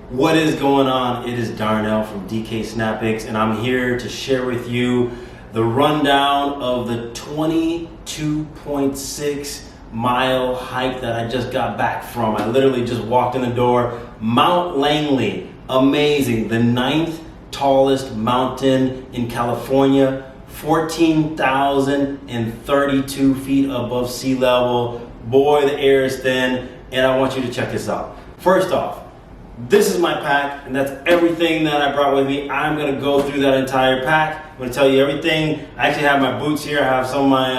What is going on? It is Darnell from DK Snapics, and I'm here to share with you the rundown of the 22.6 mile hike that I just got back from. I literally just walked in the door. Mount Langley, amazing. The 9th tallest mountain in California, 14,032 feet above sea level. Boy, the air is thin, and I want you to check this out. First off, this is my pack, and that's everything that I brought with me. I'm gonna go through that entire pack. I'm gonna tell you everything. I actually have my boots here. I have some of my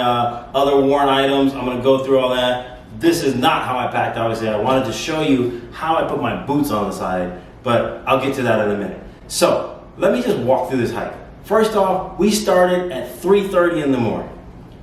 other worn items. I'm gonna go through all that. This is not how I packed, obviously. I wanted to show you how I put my boots on the side, but I'll get to that in a minute. So, let me just walk through this hike. First off, we started at 3:30 in the morning.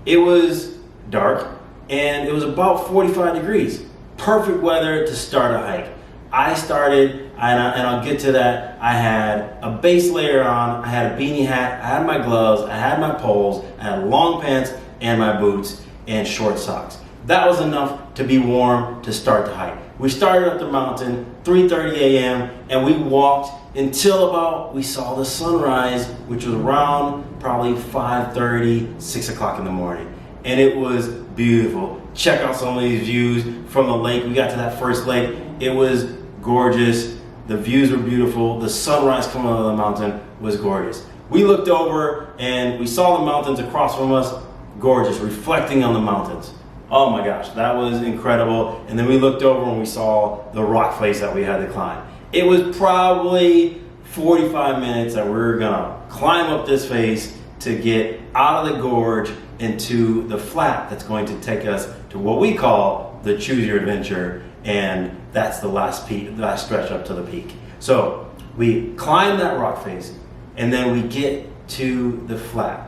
It was dark, and it was about 45 degrees. Perfect weather to start a hike. I started, and I'll get to that, I had a base layer on, I had a beanie hat, I had my gloves, I had my poles, I had long pants and my boots and short socks. That was enough to be warm to start the hike. We started up the mountain, 3:30 a.m., and we walked until about, we saw the sunrise, which was around probably 5:30, 6 o'clock in the morning. And it was beautiful. Check out some of these views from the lake. We got to that first lake. It was gorgeous. The views were beautiful. The sunrise coming out of the mountain was gorgeous. We looked over and we saw the mountains across from us, gorgeous, reflecting on the mountains. Oh my gosh, that was incredible. And then we looked over and we saw the rock face that we had to climb. It was probably 45 minutes that we were gonna climb up this face to get out of the gorge into the flat that's going to take us to what we call the Choose Your Adventure, and that's the last peak, the last stretch up to the peak. So we climb that rock face, and then we get to the flat,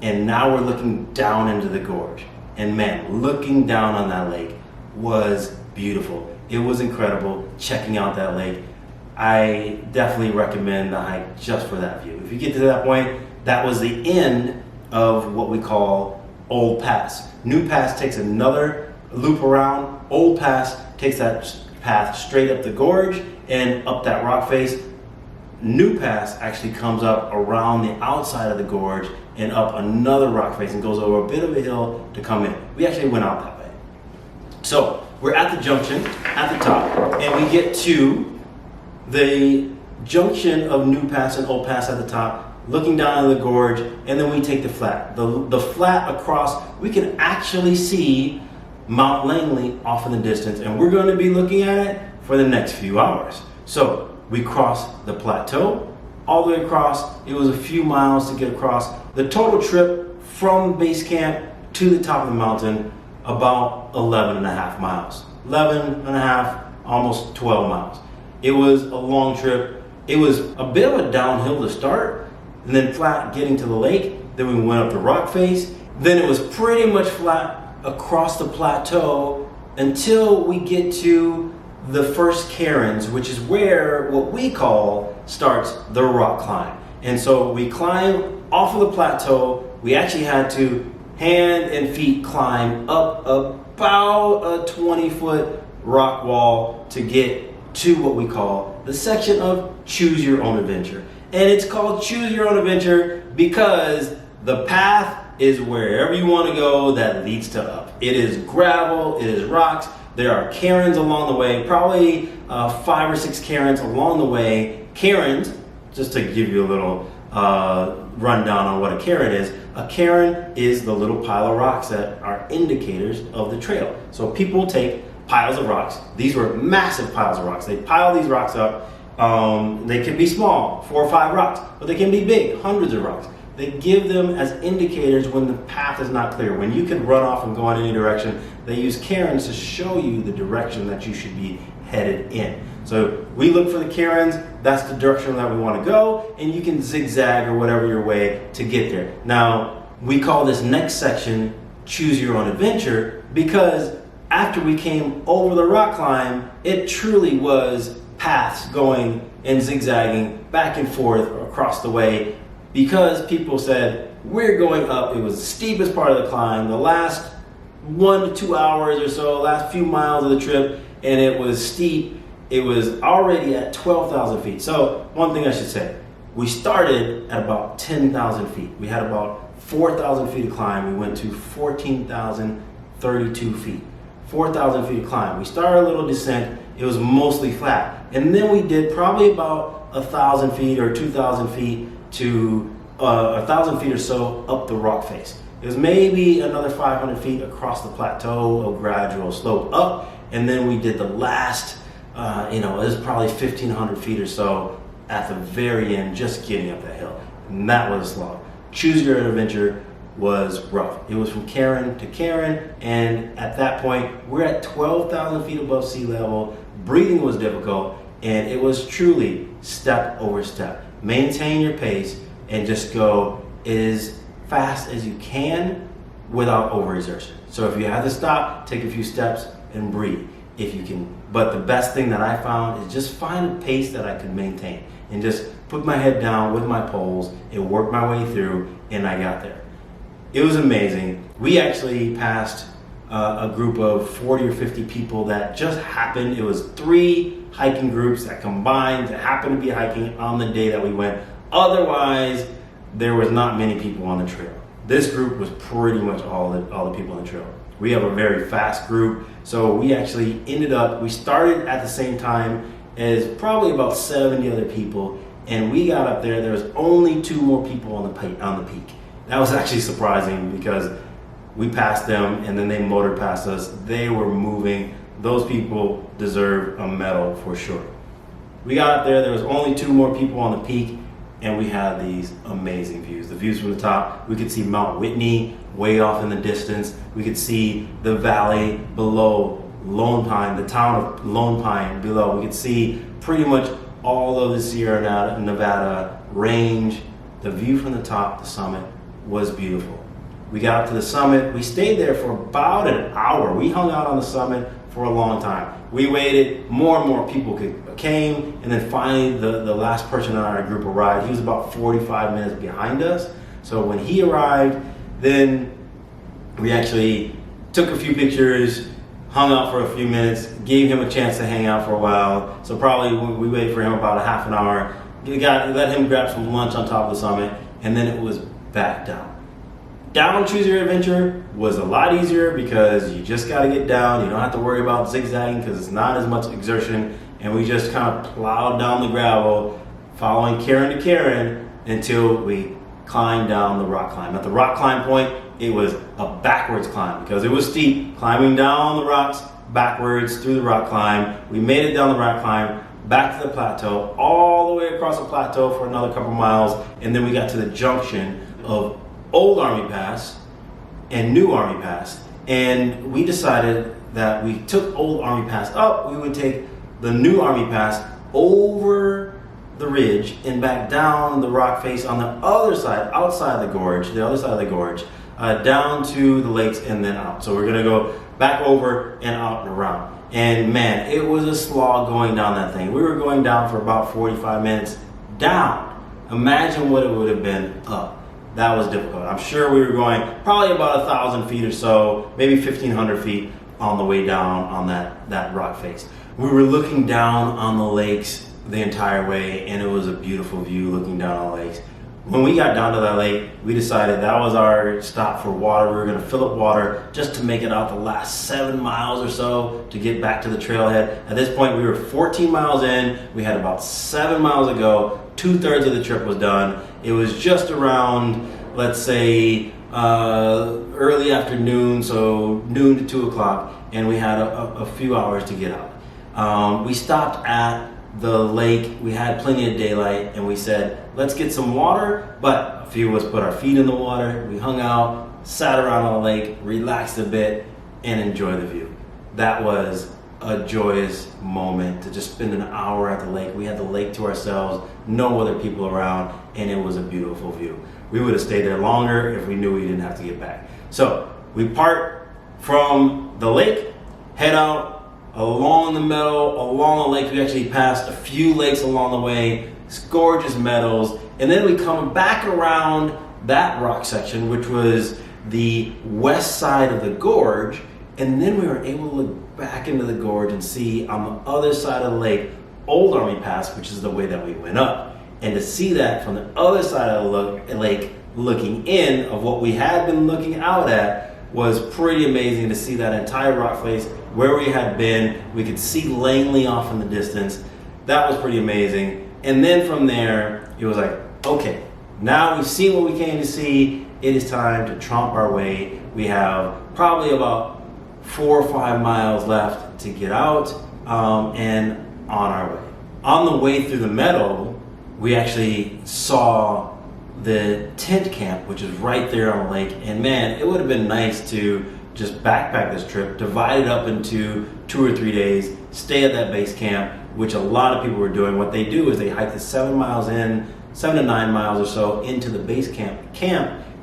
and now we're looking down into the gorge. And man, looking down on that lake was beautiful. It was incredible checking out that lake. I definitely recommend the hike just for that view. If you get to that point, that was the end of what we call Old Pass. New Pass takes another loop around. Old Pass takes that path straight up the gorge and up that rock face. New Pass actually comes up around the outside of the gorge and up another rock face and goes over a bit of a hill to come in. We actually went out that way. So we're at the junction at the top, and we get to the junction of New Pass and Old Pass at the top, looking down in the gorge, and then we take the flat. The flat across, we can actually see Mount Langley off in the distance, and we're going to be looking at it for the next few hours. So we cross the plateau all the way across. It was a few miles to get across. The total trip from base camp to the top of the mountain, about 11 and a half miles. 11 and a half, almost 12 miles. It was a long trip. It was a bit of a downhill to start, and then flat getting to the lake. Then we went up the rock face. Then it was pretty much flat across the plateau until we get to the first cairns, which is where what we call starts the rock climb. And so we climb off of the plateau. We actually had to hand and feet climb up about a 20-foot rock wall to get to what we call the section of Choose Your Own Adventure. And it's called Choose Your Own Adventure because the path is wherever you want to go that leads to up. It is gravel, it is rocks. There are cairns along the way, probably 5 or 6 cairns along the way. Cairns, just to give you a little rundown on what a cairn is. A cairn is the little pile of rocks that are indicators of the trail. So people take piles of rocks. These were massive piles of rocks. They pile these rocks up. They can be small, 4 or 5 rocks, but they can be big, hundreds of rocks. They give them as indicators when the path is not clear. When you can run off and go in any direction, they use cairns to show you the direction that you should be headed in. So we look for the cairns, that's the direction that we want to go, and you can zigzag or whatever your way to get there. Now, we call this next section Choose Your Own Adventure because after we came over the rock climb, it truly was paths going and zigzagging back and forth across the way because people said, we're going up. It was the steepest part of the climb, the last 1 to 2 hours or so, last few miles of the trip, and it was steep it was already at 12,000 feet. So one thing I should say, we started at about 10,000 feet. We had about 4,000 feet to climb. We went to 14,032 feet. 4,000 feet to climb. We started a little descent. It was mostly flat. And then we did probably about 1,000 feet or 2,000 feet to 1,000 feet or so up the rock face. It was maybe another 500 feet across the plateau, a gradual slope up. And then we did the last, it was probably 1,500 feet or so at the very end, just getting up that hill. And that was a slog. Choose Your Adventure was rough. It was from Cairn to Cairn, and at that point, we're at 12,000 feet above sea level. Breathing was difficult, and it was truly step over step. Maintain your pace and just go as fast as you can without overexertion. So if you have to stop, take a few steps and breathe if you can. But the best thing that I found is just find a pace that I could maintain and just put my head down with my poles and work my way through, and I got there. It was amazing. We actually passed a group of 40 or 50 people that just happened. It was 3 hiking groups that combined to happen to be hiking on the day that we went. Otherwise, there was not many people on the trail. This group was pretty much all the people on the trail. We have a very fast group, so we actually we started at the same time as probably about 70 other people, and we got up there was only 2 more people on the peak. That was actually surprising because we passed them and then they motored past us. They were moving. Those people deserve a medal for sure. We got up there was only 2 more people on the peak, and we had these amazing views. The views from the top, we could see Mount Whitney way off in the distance. We could see the valley below Lone Pine, the town of Lone Pine below. We could see pretty much all of the Sierra Nevada range. The view from the top, the summit, was beautiful. We got up to the summit. We stayed there for about an hour. We hung out on the summit for a long time. We waited. More and more people came, and then finally the last person in our group arrived. He was about 45 minutes behind us. So when he arrived, then we actually took a few pictures, hung out for a few minutes, gave him a chance to hang out for a while. So probably we waited for him about a half an hour. Let him grab some lunch on top of the summit, and then it was back down. Down Choose Your Adventure was a lot easier because you just got to get down. You don't have to worry about zigzagging because it's not as much exertion. And we just kind of plowed down the gravel, following Cairn to Cairn until we climbed down the rock climb. At the rock climb point, it was a backwards climb because it was steep, climbing down the rocks backwards through the rock climb. We made it down the rock climb, back to the plateau, all the way across the plateau for another couple miles, and then we got to the junction of Old Army Pass and New Army Pass, and we decided that we took Old Army Pass up, we would take the New Army Pass over the ridge and back down the rock face on the other side, outside the gorge, down to the lakes and then out. So we're gonna go back over and out and around. And man, it was a slog going down that thing. We were going down for about 45 minutes down. Imagine what it would have been up. That was difficult. I'm sure we were going probably about 1,000 feet or so, maybe 1,500 feet on the way down on that rock face. We were looking down on the lakes the entire way, and it was a beautiful view looking down on the lakes. When we got down to that lake, we decided that was our stop for water. We were going to fill up water just to make it out the last 7 miles or so to get back to the trailhead. At this point, we were 14 miles in. We had about 7 miles to go. 2/3 of the trip was done. It was just around, let's say, early afternoon, so noon to 2 o'clock, and we had a few hours to get out. We stopped at the lake. We had plenty of daylight, and we said, let's get some water, but a few of us put our feet in the water. We hung out, sat around on the lake, relaxed a bit, and enjoyed the view. That was a joyous moment to just spend an hour at the lake. We had the lake to ourselves, no other people around, and it was a beautiful view. We would have stayed there longer if we knew we didn't have to get back. So we part from the lake, head out along the meadow, along the lake. We actually passed a few lakes along the way, gorgeous meadows, and then we come back around that rock section, which was the west side of the gorge, and then we were able to back into the gorge and see on the other side of the lake, Old Army Pass, which is the way that we went up. And to see that from the other side of the lake, looking in of what we had been looking out at, was pretty amazing to see that entire rock face where we had been. We could see Langley off in the distance. That was pretty amazing. And then from there, it was like, okay, now we've seen what we came to see. It is time to tromp our way. We have probably about 4 or 5 miles left to get out and on our way. On the way through the meadow, we actually saw the tent camp, which is right there on the lake. And man, it would have been nice to just backpack this trip, divide it up into 2 or 3 days, stay at that base camp, which a lot of people were doing. What they do is they hike the 7 to 9 miles or so into the base camp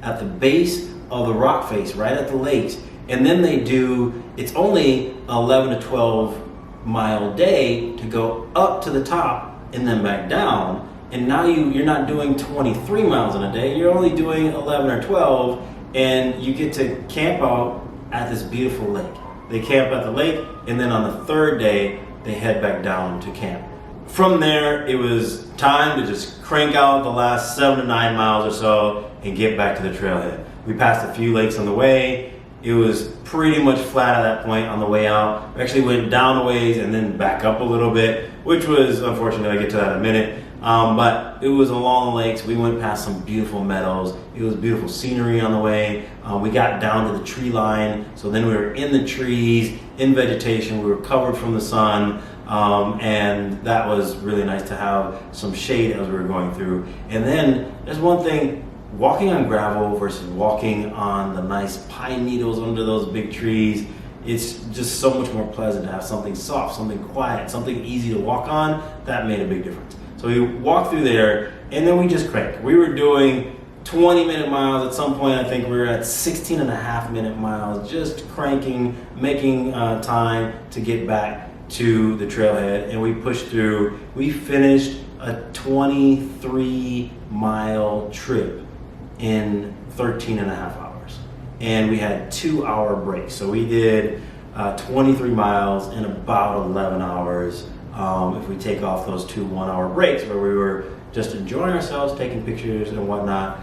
at the base of the rock face, right at the lakes. And then they do, it's only 11 to 12 mile day to go up to the top and then back down. And now you're not doing 23 miles in a day, you're only doing 11 or 12, and you get to camp out at this beautiful lake. They camp at the lake, and then on the 3rd day, they head back down to camp. From there, it was time to just crank out the last 7 to 9 miles or so and get back to the trailhead. We passed a few lakes on the way. It was pretty much flat at that point on the way out. We actually went down a ways and then back up a little bit, which was unfortunate. I'll get to that in a minute. But it was along the lakes. We went past some beautiful meadows. It was beautiful scenery on the way. We got down to the tree line. So then we were in the trees, in vegetation. We were covered from the sun. And that was really nice to have some shade as we were going through. And then there's one thing, walking on gravel versus walking on the nice pine needles under those big trees. It's just so much more pleasant to have something soft, something quiet, something easy to walk on. That made a big difference. So we walked through there, and then we just cranked. We were doing 20-minute miles. At some point, I think we were at 16.5-minute miles, just cranking, making time to get back to the trailhead, and we pushed through. We finished a 23-mile trip in 13.5 hours, and we had 2-hour breaks. So we did 23 miles in about 11 hours. If we take off those 2 1-hour breaks where we were just enjoying ourselves, taking pictures and whatnot,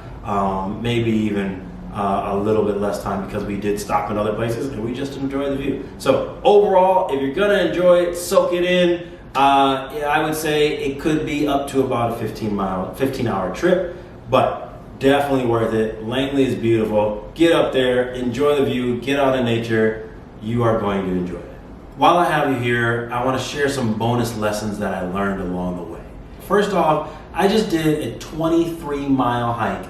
maybe even a little bit less time because we did stop in other places and we just enjoyed the view. So overall, if you're gonna enjoy it, soak it in. I would say it could be up to about a 15-hour trip, but definitely worth it. Langley is beautiful. Get up there, enjoy the view, get out in nature. You are going to enjoy it. While I have you here, I want to share some bonus lessons that I learned along the way. First off, I just did a 23-mile hike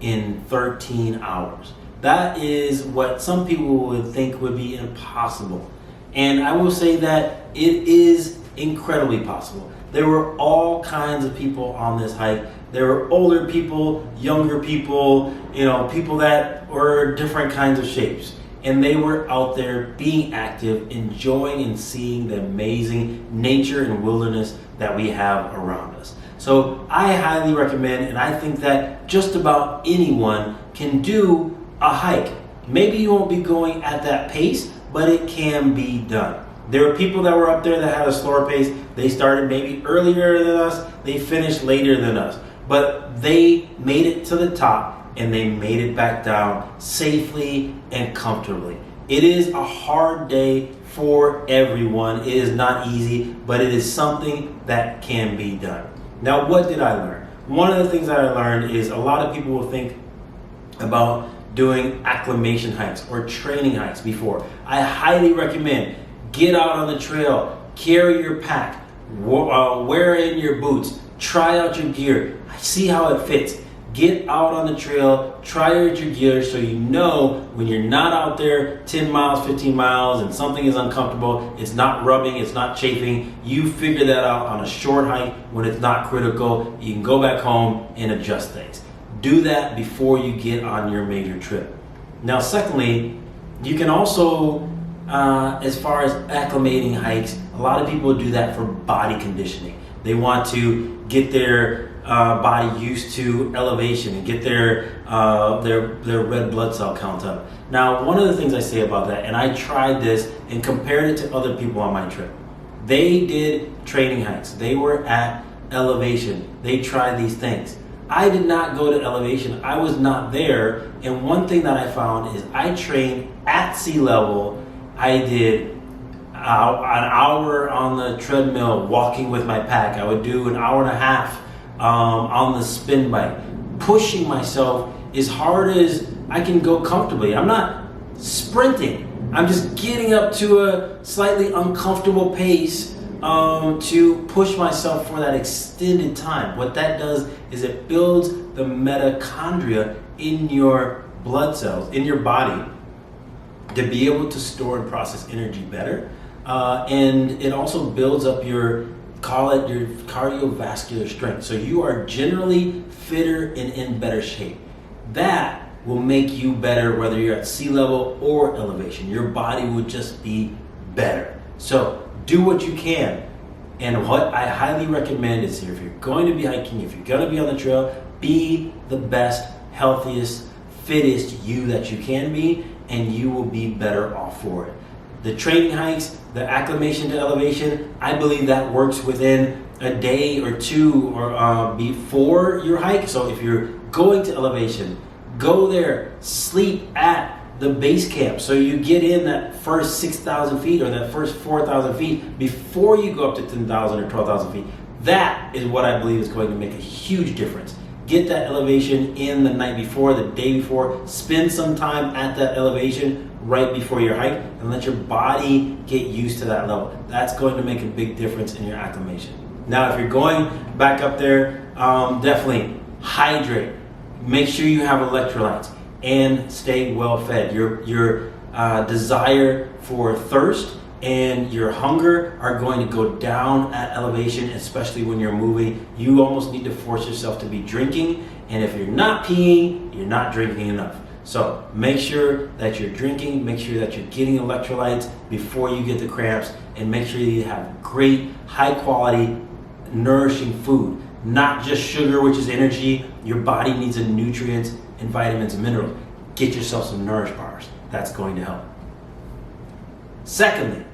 in 13 hours. That is what some people would think would be impossible. And I will say that it is incredibly possible. There were all kinds of people on this hike. There were older people, younger people, people that were different kinds of shapes. And they were out there being active, enjoying and seeing the amazing nature and wilderness that we have around us. So I highly recommend, and I think that just about anyone can do a hike. Maybe you won't be going at that pace, but it can be done. There were people that were up there that had a slower pace. They started maybe earlier than us, they finished later than us, but they made it to the top and they made it back down safely and comfortably. It is a hard day for everyone. It is not easy, but it is something that can be done. Now, what did I learn? One of the things that I learned is a lot of people will think about doing acclimation hikes or training hikes before. I highly recommend get out on the trail, carry your pack, wear in your boots, try out your gear, see how it fits. Get out on the trail, try out your gear so you know when you're not out there 10 miles, 15 miles and something is uncomfortable, it's not rubbing, it's not chafing, you figure that out on a short hike when it's not critical. You can go back home and adjust things. Do that before you get on your major trip. Now, secondly, you can also, as far as acclimating hikes, a lot of people do that for body conditioning. They want to get their body used to elevation and get their red blood cell count up. Now, one of the things I say about that, and I tried this and compared it to other people on my trip. They did training hikes. They were at elevation. They tried these things. I did not go to elevation. I was not there. And one thing that I found is I trained at sea level. I did an hour on the treadmill walking with my pack. I would do an hour and a half on the spin bike, pushing myself as hard as I can go comfortably. I'm not sprinting. I'm just getting up to a slightly uncomfortable pace to push myself for that extended time. What that does is it builds the mitochondria in your blood cells, in your body, to be able to store and process energy better. And it also builds up your cardiovascular strength. So you are generally fitter and in better shape. That will make you better whether you're at sea level or elevation. Your body would just be better. So do what you can. And what I highly recommend is if you're going to be hiking, if you're going to be on the trail, be the best, healthiest, fittest you that you can be, and you will be better off for it. The training hikes, the acclimation to elevation, I believe that works within a day or two or before your hike. So if you're going to elevation, go there, sleep at the base camp. So you get in that first 6,000 feet or that first 4,000 feet before you go up to 10,000 or 12,000 feet. That is what I believe is going to make a huge difference. Get that elevation in the night before, the day before. Spend some time at that elevation right before your hike and let your body get used to that level. That's going to make a big difference in your acclimation. Now, if you're going back up there, definitely hydrate. Make sure you have electrolytes and stay well fed. Your desire for thirst and your hunger are going to go down at elevation, especially when you're moving. You almost need to force yourself to be drinking, and if you're not peeing, you're not drinking enough. So make sure that you're drinking, make sure that you're getting electrolytes before you get the cramps, and make sure you have great, high quality, nourishing food. Not just sugar, which is energy. Your body needs the nutrients and vitamins and minerals. Get yourself some Nourish bars. That's going to help. Secondly,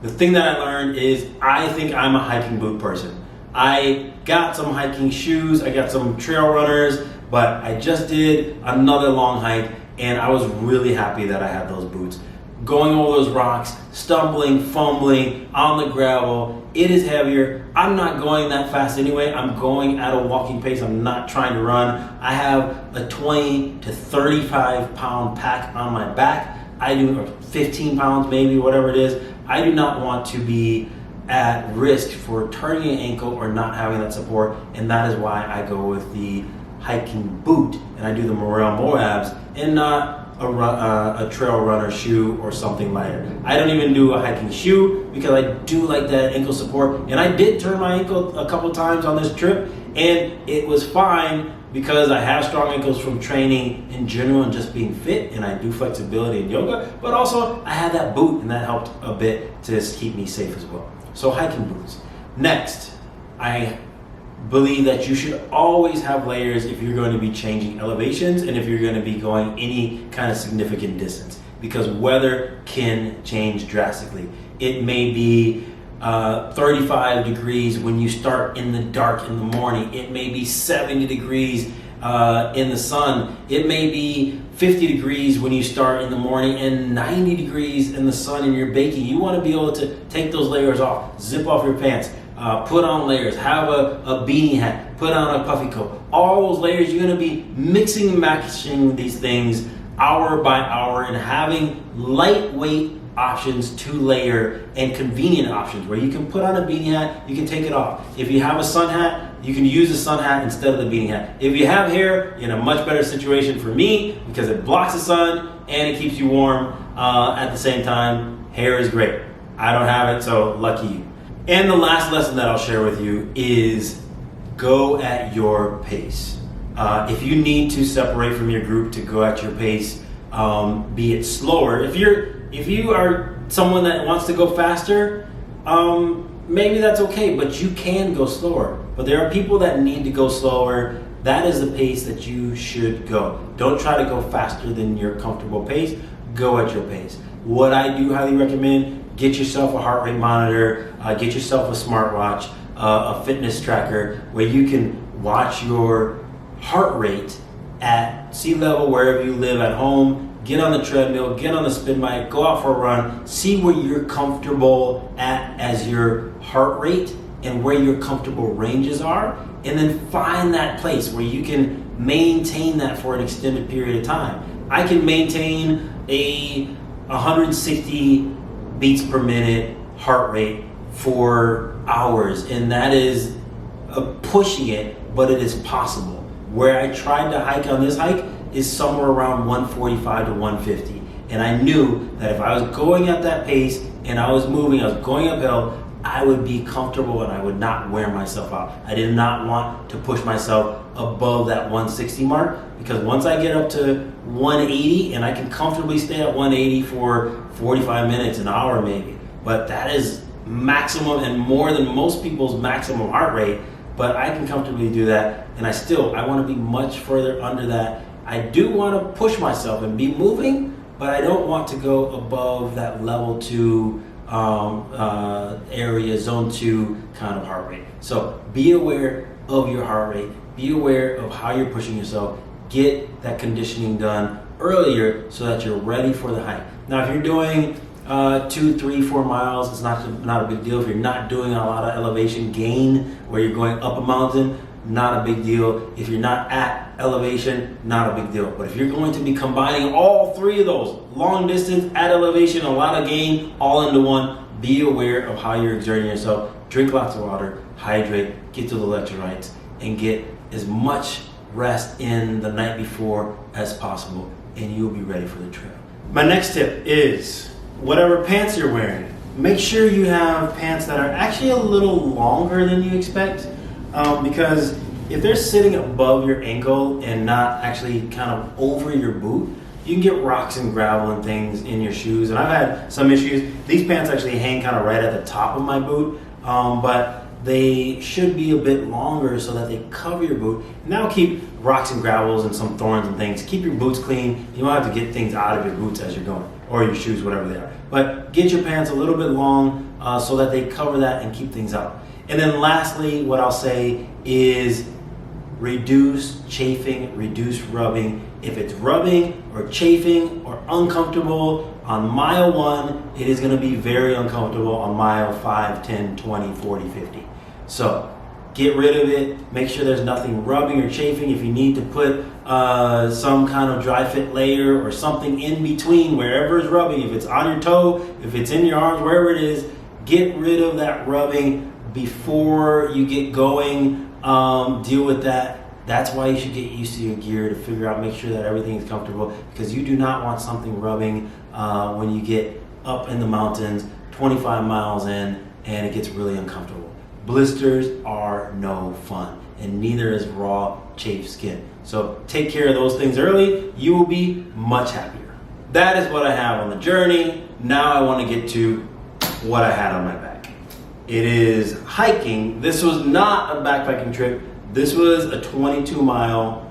the thing that I learned is I think I'm a hiking boot person. I got some hiking shoes, I got some trail runners, but I just did another long hike and I was really happy that I had those boots. Going over those rocks, stumbling, fumbling on the gravel, it is heavier. I'm not going that fast anyway. I'm going at a walking pace. I'm not trying to run. I have a 20 to 35 pound pack on my back. I do 15 pounds maybe, whatever it is. I do not want to be at risk for turning an ankle or not having that support, and that is why I go with the hiking boot and I do the Morel Moabs and not a trail runner shoe or something lighter. I don't even do a hiking shoe because I do like that ankle support, and I did turn my ankle a couple times on this trip and it was fine because I have strong ankles from training in general and just being fit, and I do flexibility in yoga, but also I had that boot and that helped a bit to just keep me safe as well. So hiking boots. Next, I believe that you should always have layers if you're going to be changing elevations and if you're going to be going any kind of significant distance, because weather can change drastically. It may be 35 degrees when you start in the dark in the morning. It may be 70 degrees in the sun. It may be 50 degrees when you start in the morning and 90 degrees in the sun and you're baking. You want to be able to take those layers off, zip off your pants, put on layers, have a beanie hat, put on a puffy coat. All those layers, you're going to be mixing and matching these things hour by hour and having lightweight options to layer and convenient options where you can put on a beanie hat, you can take it off. If you have a sun hat, you can use the sun hat instead of the beanie hat. If you have hair, you're in a much better situation for me because it blocks the sun and it keeps you warm at the same time. Hair is great. I don't have it, so lucky you. And the last lesson that I'll share with you is go at your pace. If you need to separate from your group to go at your pace, be it slower. If you are someone that wants to go faster, maybe that's okay, but you can go slower. But there are people that need to go slower. That is the pace that you should go. Don't try to go faster than your comfortable pace. Go at your pace. What I do highly recommend, get yourself a heart rate monitor, get yourself a smartwatch, a fitness tracker where you can watch your heart rate at sea level wherever you live at home. Get on the treadmill, get on the spin bike, go out for a run, see where you're comfortable at as your heart rate and where your comfortable ranges are, and then find that place where you can maintain that for an extended period of time. I can maintain a 160 beats per minute heart rate for hours, and that is pushing it, but it is possible. Where I tried to hike on this hike is somewhere around 145 to 150. And I knew that if I was going at that pace and I was moving, I was going uphill, I would be comfortable and I would not wear myself out. I did not want to push myself above that 160 mark, because once I get up to 180, and I can comfortably stay at 180 for 45 minutes, an hour maybe, but that is maximum and more than most people's maximum heart rate, but I can comfortably do that, and I want to be much further under that. I do want to push myself and be moving, but I don't want to go above that level 2 area, zone 2 kind of heart rate. So be aware of your heart rate, be aware of how you're pushing yourself, get that conditioning done earlier so that you're ready for the hike. Now, if you're doing 2, 3, 4 miles, it's not a big deal. If you're not doing a lot of elevation gain where you're going up a mountain, not a big deal. If you're not at elevation, not a big deal. But if you're going to be combining all 3 of those, long distance, at elevation, a lot of gain, all into one, be aware of how you're exerting yourself. Drink lots of water, hydrate, get to the electrolytes, and get as much rest in the night before as possible, and you'll be ready for the trail. My next tip is, whatever pants you're wearing, make sure you have pants that are actually a little longer than you expect. Because if they're sitting above your ankle and not actually kind of over your boot, you can get rocks and gravel and things in your shoes. And I've had some issues. These pants actually hang kind of right at the top of my boot, but they should be a bit longer so that they cover your boot. And that'll keep rocks and gravels and some thorns and things. Keep your boots clean. You don't have to get things out of your boots as you're going, or your shoes, whatever they are. But get your pants a little bit long so that they cover that and keep things out. And then lastly, what I'll say is reduce chafing, reduce rubbing. If it's rubbing or chafing or uncomfortable on mile 1, it is going to be very uncomfortable on mile 5, 10, 20, 40, 50. So get rid of it. Make sure there's nothing rubbing or chafing. If you need to put some kind of dry fit layer or something in between wherever it's rubbing, if it's on your toe, if it's in your arms, wherever it is, get rid of that rubbing before you get going. Deal with that. That's why you should get used to your gear, to figure out, make sure that everything is comfortable, because you do not want something rubbing when you get up in the mountains 25 miles in and it gets really uncomfortable. Blisters are no fun, and neither is raw, chafed skin. So take care of those things early. You will be much happier. That is what I have on the journey. Now I want to get to what I had on my back. It is hiking. This was not a backpacking trip. This was a 22-mile,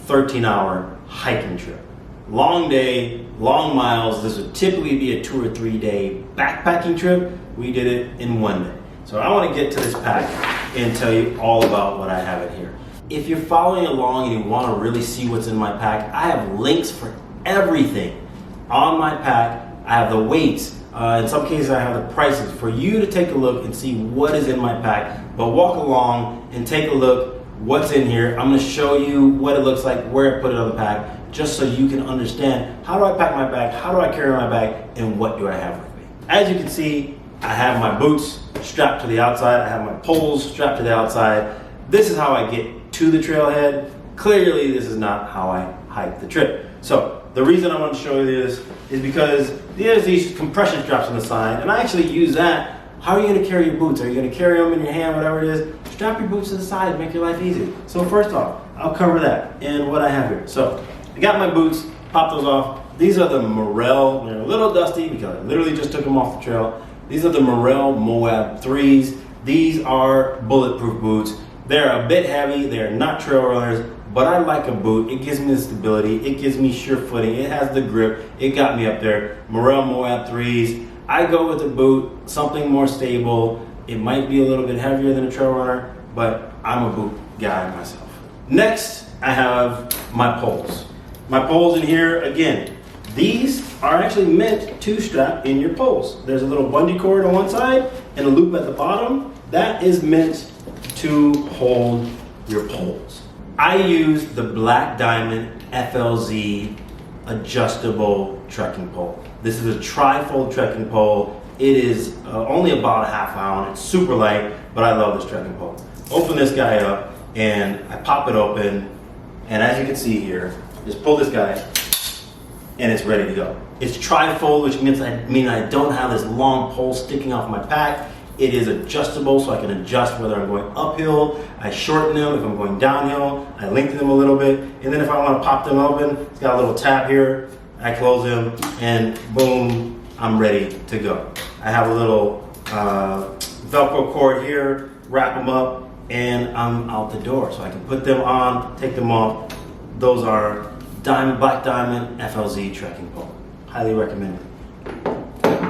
13-hour hiking trip. Long day, long miles. This would typically be a 2 or 3 day backpacking trip. We did it in 1 day. So I want to get to this pack and tell you all about what I have in here. If you're following along and you want to really see what's in my pack, I have links for everything on my pack. I have the weights. In some cases I have the prices for you to take a look and see what is in my pack. But walk along and take a look what's in here. I'm going to show you what it looks like, where I put it on the pack, just so you can understand, how do I pack my bag, how do I carry my bag, and what do I have with me. As you can see, I have my boots strapped to the outside, I have my poles strapped to the outside. This is how I get to the trailhead. Clearly this is not how I hike the trip. So the reason I want to show you this is because there's these compression straps on the side, and I actually use that. How are you going to carry your boots? Are you going to carry them in your hand, whatever it is? Strap your boots to the side, make your life easy. So first off, I'll cover that and what I have here. So I got my boots, pop those off. These are the Morel. They're a little dusty because I literally just took them off the trail. These are the Morel Moab 3s. These are bulletproof boots. They're a bit heavy. They're not trail runners, but I like a boot. It gives me the stability. It gives me sure footing. It has the grip. It got me up there. Morel Moab 3s. I go with a boot, something more stable. It might be a little bit heavier than a trail runner, but I'm a boot guy myself. Next, I have my poles. My poles in here, again, these are actually meant to strap in your poles. There's a little bungee cord on one side and a loop at the bottom. That is meant to hold your poles. I use the Black Diamond FLZ adjustable trekking pole. This is a tri-fold trekking pole. It is only about a half pound. It's super light, but I love this trekking pole. Open this guy up and I pop it open, and as you can see here, just pull this guy and it's ready to go. It's tri-fold, which means I don't have this long pole sticking off my pack. It is adjustable, so I can adjust whether I'm going uphill. I shorten them if I'm going downhill. I lengthen them a little bit. And then if I want to pop them open, it's got a little tab here. I close them and boom, I'm ready to go. I have a little Velcro cord here, wrap them up, and I'm out the door. So I can put them on, take them off. Those are Black Diamond FLZ trekking pole. Highly recommended.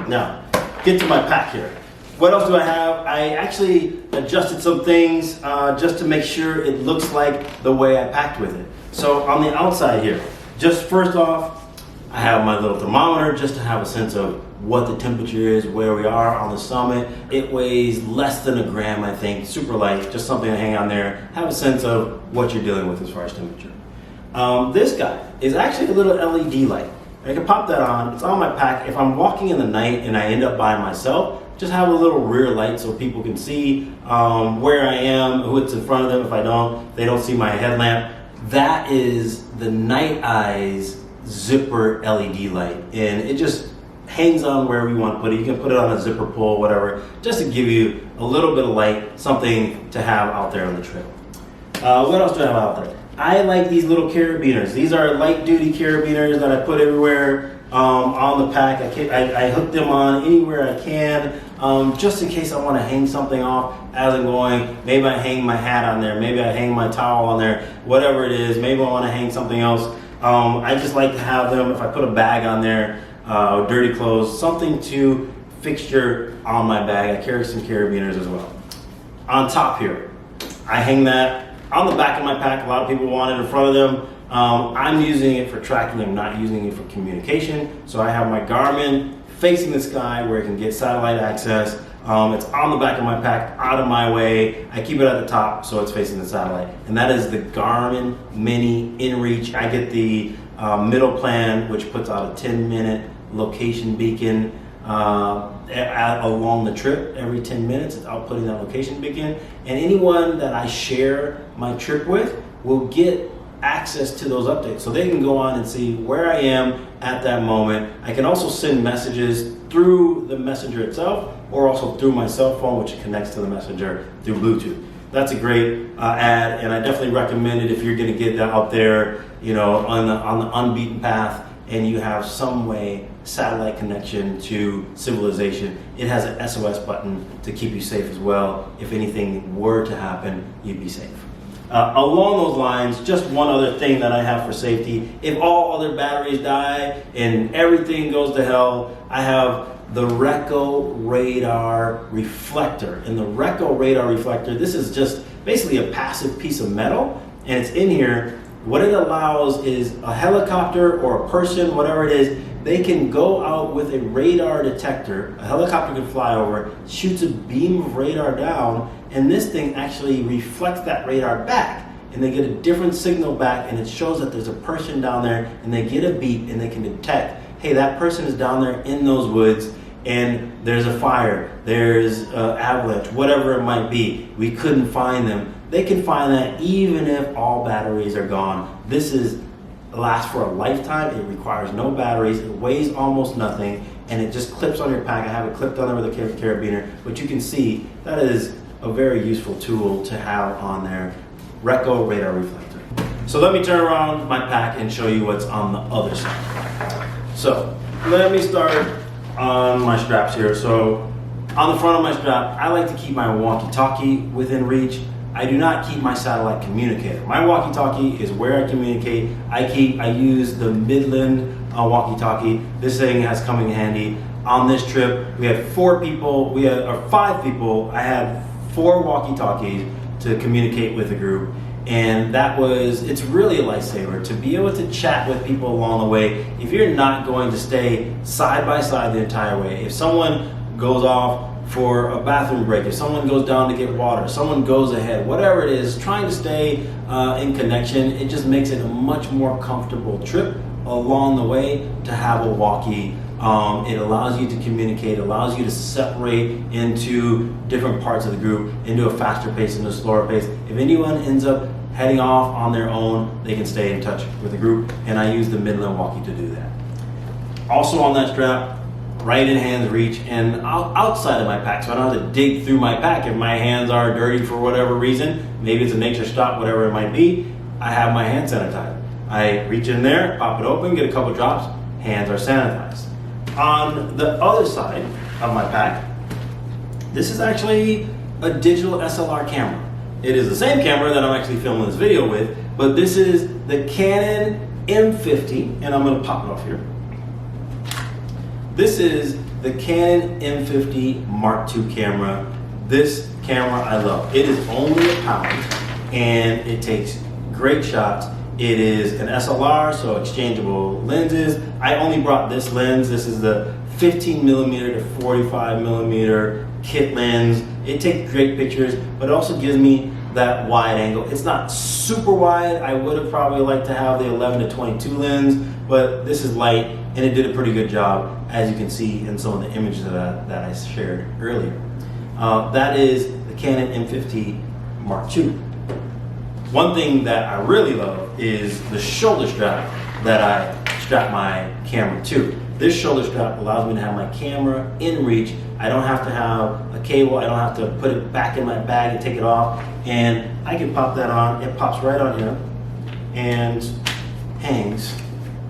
Now, get to my pack here. What else do I have? I actually adjusted some things just to make sure it looks like the way I packed with it. So on the outside here, just first off, I have my little thermometer just to have a sense of what the temperature is, where we are on the summit. It weighs less than a gram, I think, super light, just something to hang on there. Have a sense of what you're dealing with as far as temperature. This guy is actually a little LED light. I can pop that on, it's on my pack. If I'm walking in the night and I end up by myself, just have a little rear light so people can see where I am, what's in front of them. If I don't, they don't see my headlamp. That is the Night Eyes zipper LED light, and it just hangs on wherever you want to put it. You can put it on a zipper pull, whatever, just to give you a little bit of light, something to have out there on the trail. What else do I have out there? I like these little carabiners. These are light duty carabiners that I put everywhere on the pack. I hook them on anywhere I can, just in case I want to hang something off as I'm going. Maybe I hang my hat on there, maybe I hang my towel on there, whatever it is. Maybe I want to hang something else. I just like to have them, if I put a bag on there, dirty clothes, something to fixture on my bag. I carry some carabiners as well. On top here, I hang that on the back of my pack. A lot of people want it in front of them. I'm using it for tracking. I'm not using it for communication. So I have my Garmin facing the sky where it can get satellite access. It's on the back of my pack, out of my way. I keep it at the top so it's facing the satellite. And that is the Garmin Mini InReach. I get the middle plan, which puts out a 10-minute location beacon along the trip. Every 10 minutes, it's outputting that location beacon. And anyone that I share my trip with will get access to those updates, so they can go on and see where I am at that moment. I can also send messages through the messenger itself, or also through my cell phone, which connects to the messenger through Bluetooth. That's a great ad, and I definitely recommend it if you're going to get that out there, on the unbeaten path, and you have some way satellite connection to civilization. It has an SOS button to keep you safe as well. If anything were to happen, you'd be safe. Along those lines, just one other thing that I have for safety. If all other batteries die and everything goes to hell, I have the Reco Radar Reflector. And the Reco Radar Reflector, this is just basically a passive piece of metal, and it's in here. What it allows is a helicopter or a person, whatever it is, they can go out with a radar detector. A helicopter can fly over, shoots a beam of radar down, and this thing actually reflects that radar back, and they get a different signal back, and it shows that there's a person down there, and they get a beep, and they can detect, hey, that person is down there in those woods, and there's a fire, there's an avalanche, whatever it might be. We couldn't find them. They can find that even if all batteries are gone. This lasts for a lifetime. It requires no batteries. It weighs almost nothing, and it just clips on your pack. I have it clipped on there with a carabiner, but you can see that is a very useful tool to have on there. Reco Radar Reflector. So let me turn around my pack and show you what's on the other side. So let me start on my straps here. So on the front of my strap, I like to keep my walkie-talkie within reach. I do not keep my satellite communicator. My walkie-talkie is where I communicate. I use the Midland walkie-talkie. This thing has come in handy. on this trip. We had 4 people, or 5 people. I had 4 walkie-talkies to communicate with the group. And it's really a lifesaver to be able to chat with people along the way. If you're not going to stay side by side the entire way, if someone goes off for a bathroom break, if someone goes down to get water, someone goes ahead, whatever it is, trying to stay in connection, it just makes it a much more comfortable trip along the way to have a walkie. It allows you to communicate, allows you to separate into different parts of the group, into a faster pace and a slower pace. If anyone ends up heading off on their own, they can stay in touch with the group, and I use the Midland Walkie to do that. Also on that strap, right in hand's reach and outside of my pack, so I don't have to dig through my pack if my hands are dirty for whatever reason. Maybe it's a nature stop, whatever it might be. I have my hand sanitizer. I reach in there, pop it open, get a couple drops, hands are sanitized. On the other side of my pack, this is actually a digital SLR camera. It is the same camera that I'm actually filming this video with, but this is the Canon M50, and I'm going to pop it off here. This is the Canon M50 Mark II camera. This camera I love. It is only £1 and it takes great shots. It is an SLR, so exchangeable lenses. I only brought this lens. This is the 15mm to 45mm kit lens. It takes great pictures, but it also gives me that wide angle. It's not super wide. I would have probably liked to have the 11 to 22 lens, but this is light and it did a pretty good job, as you can see in some of the images that I shared earlier. That is the Canon M50 Mark II. One thing that I really love is the shoulder strap that I strap my camera to. This shoulder strap allows me to have my camera in reach. I don't have to have a cable. I don't have to put it back in my bag and take it off. And I can pop that on. It pops right on here and hangs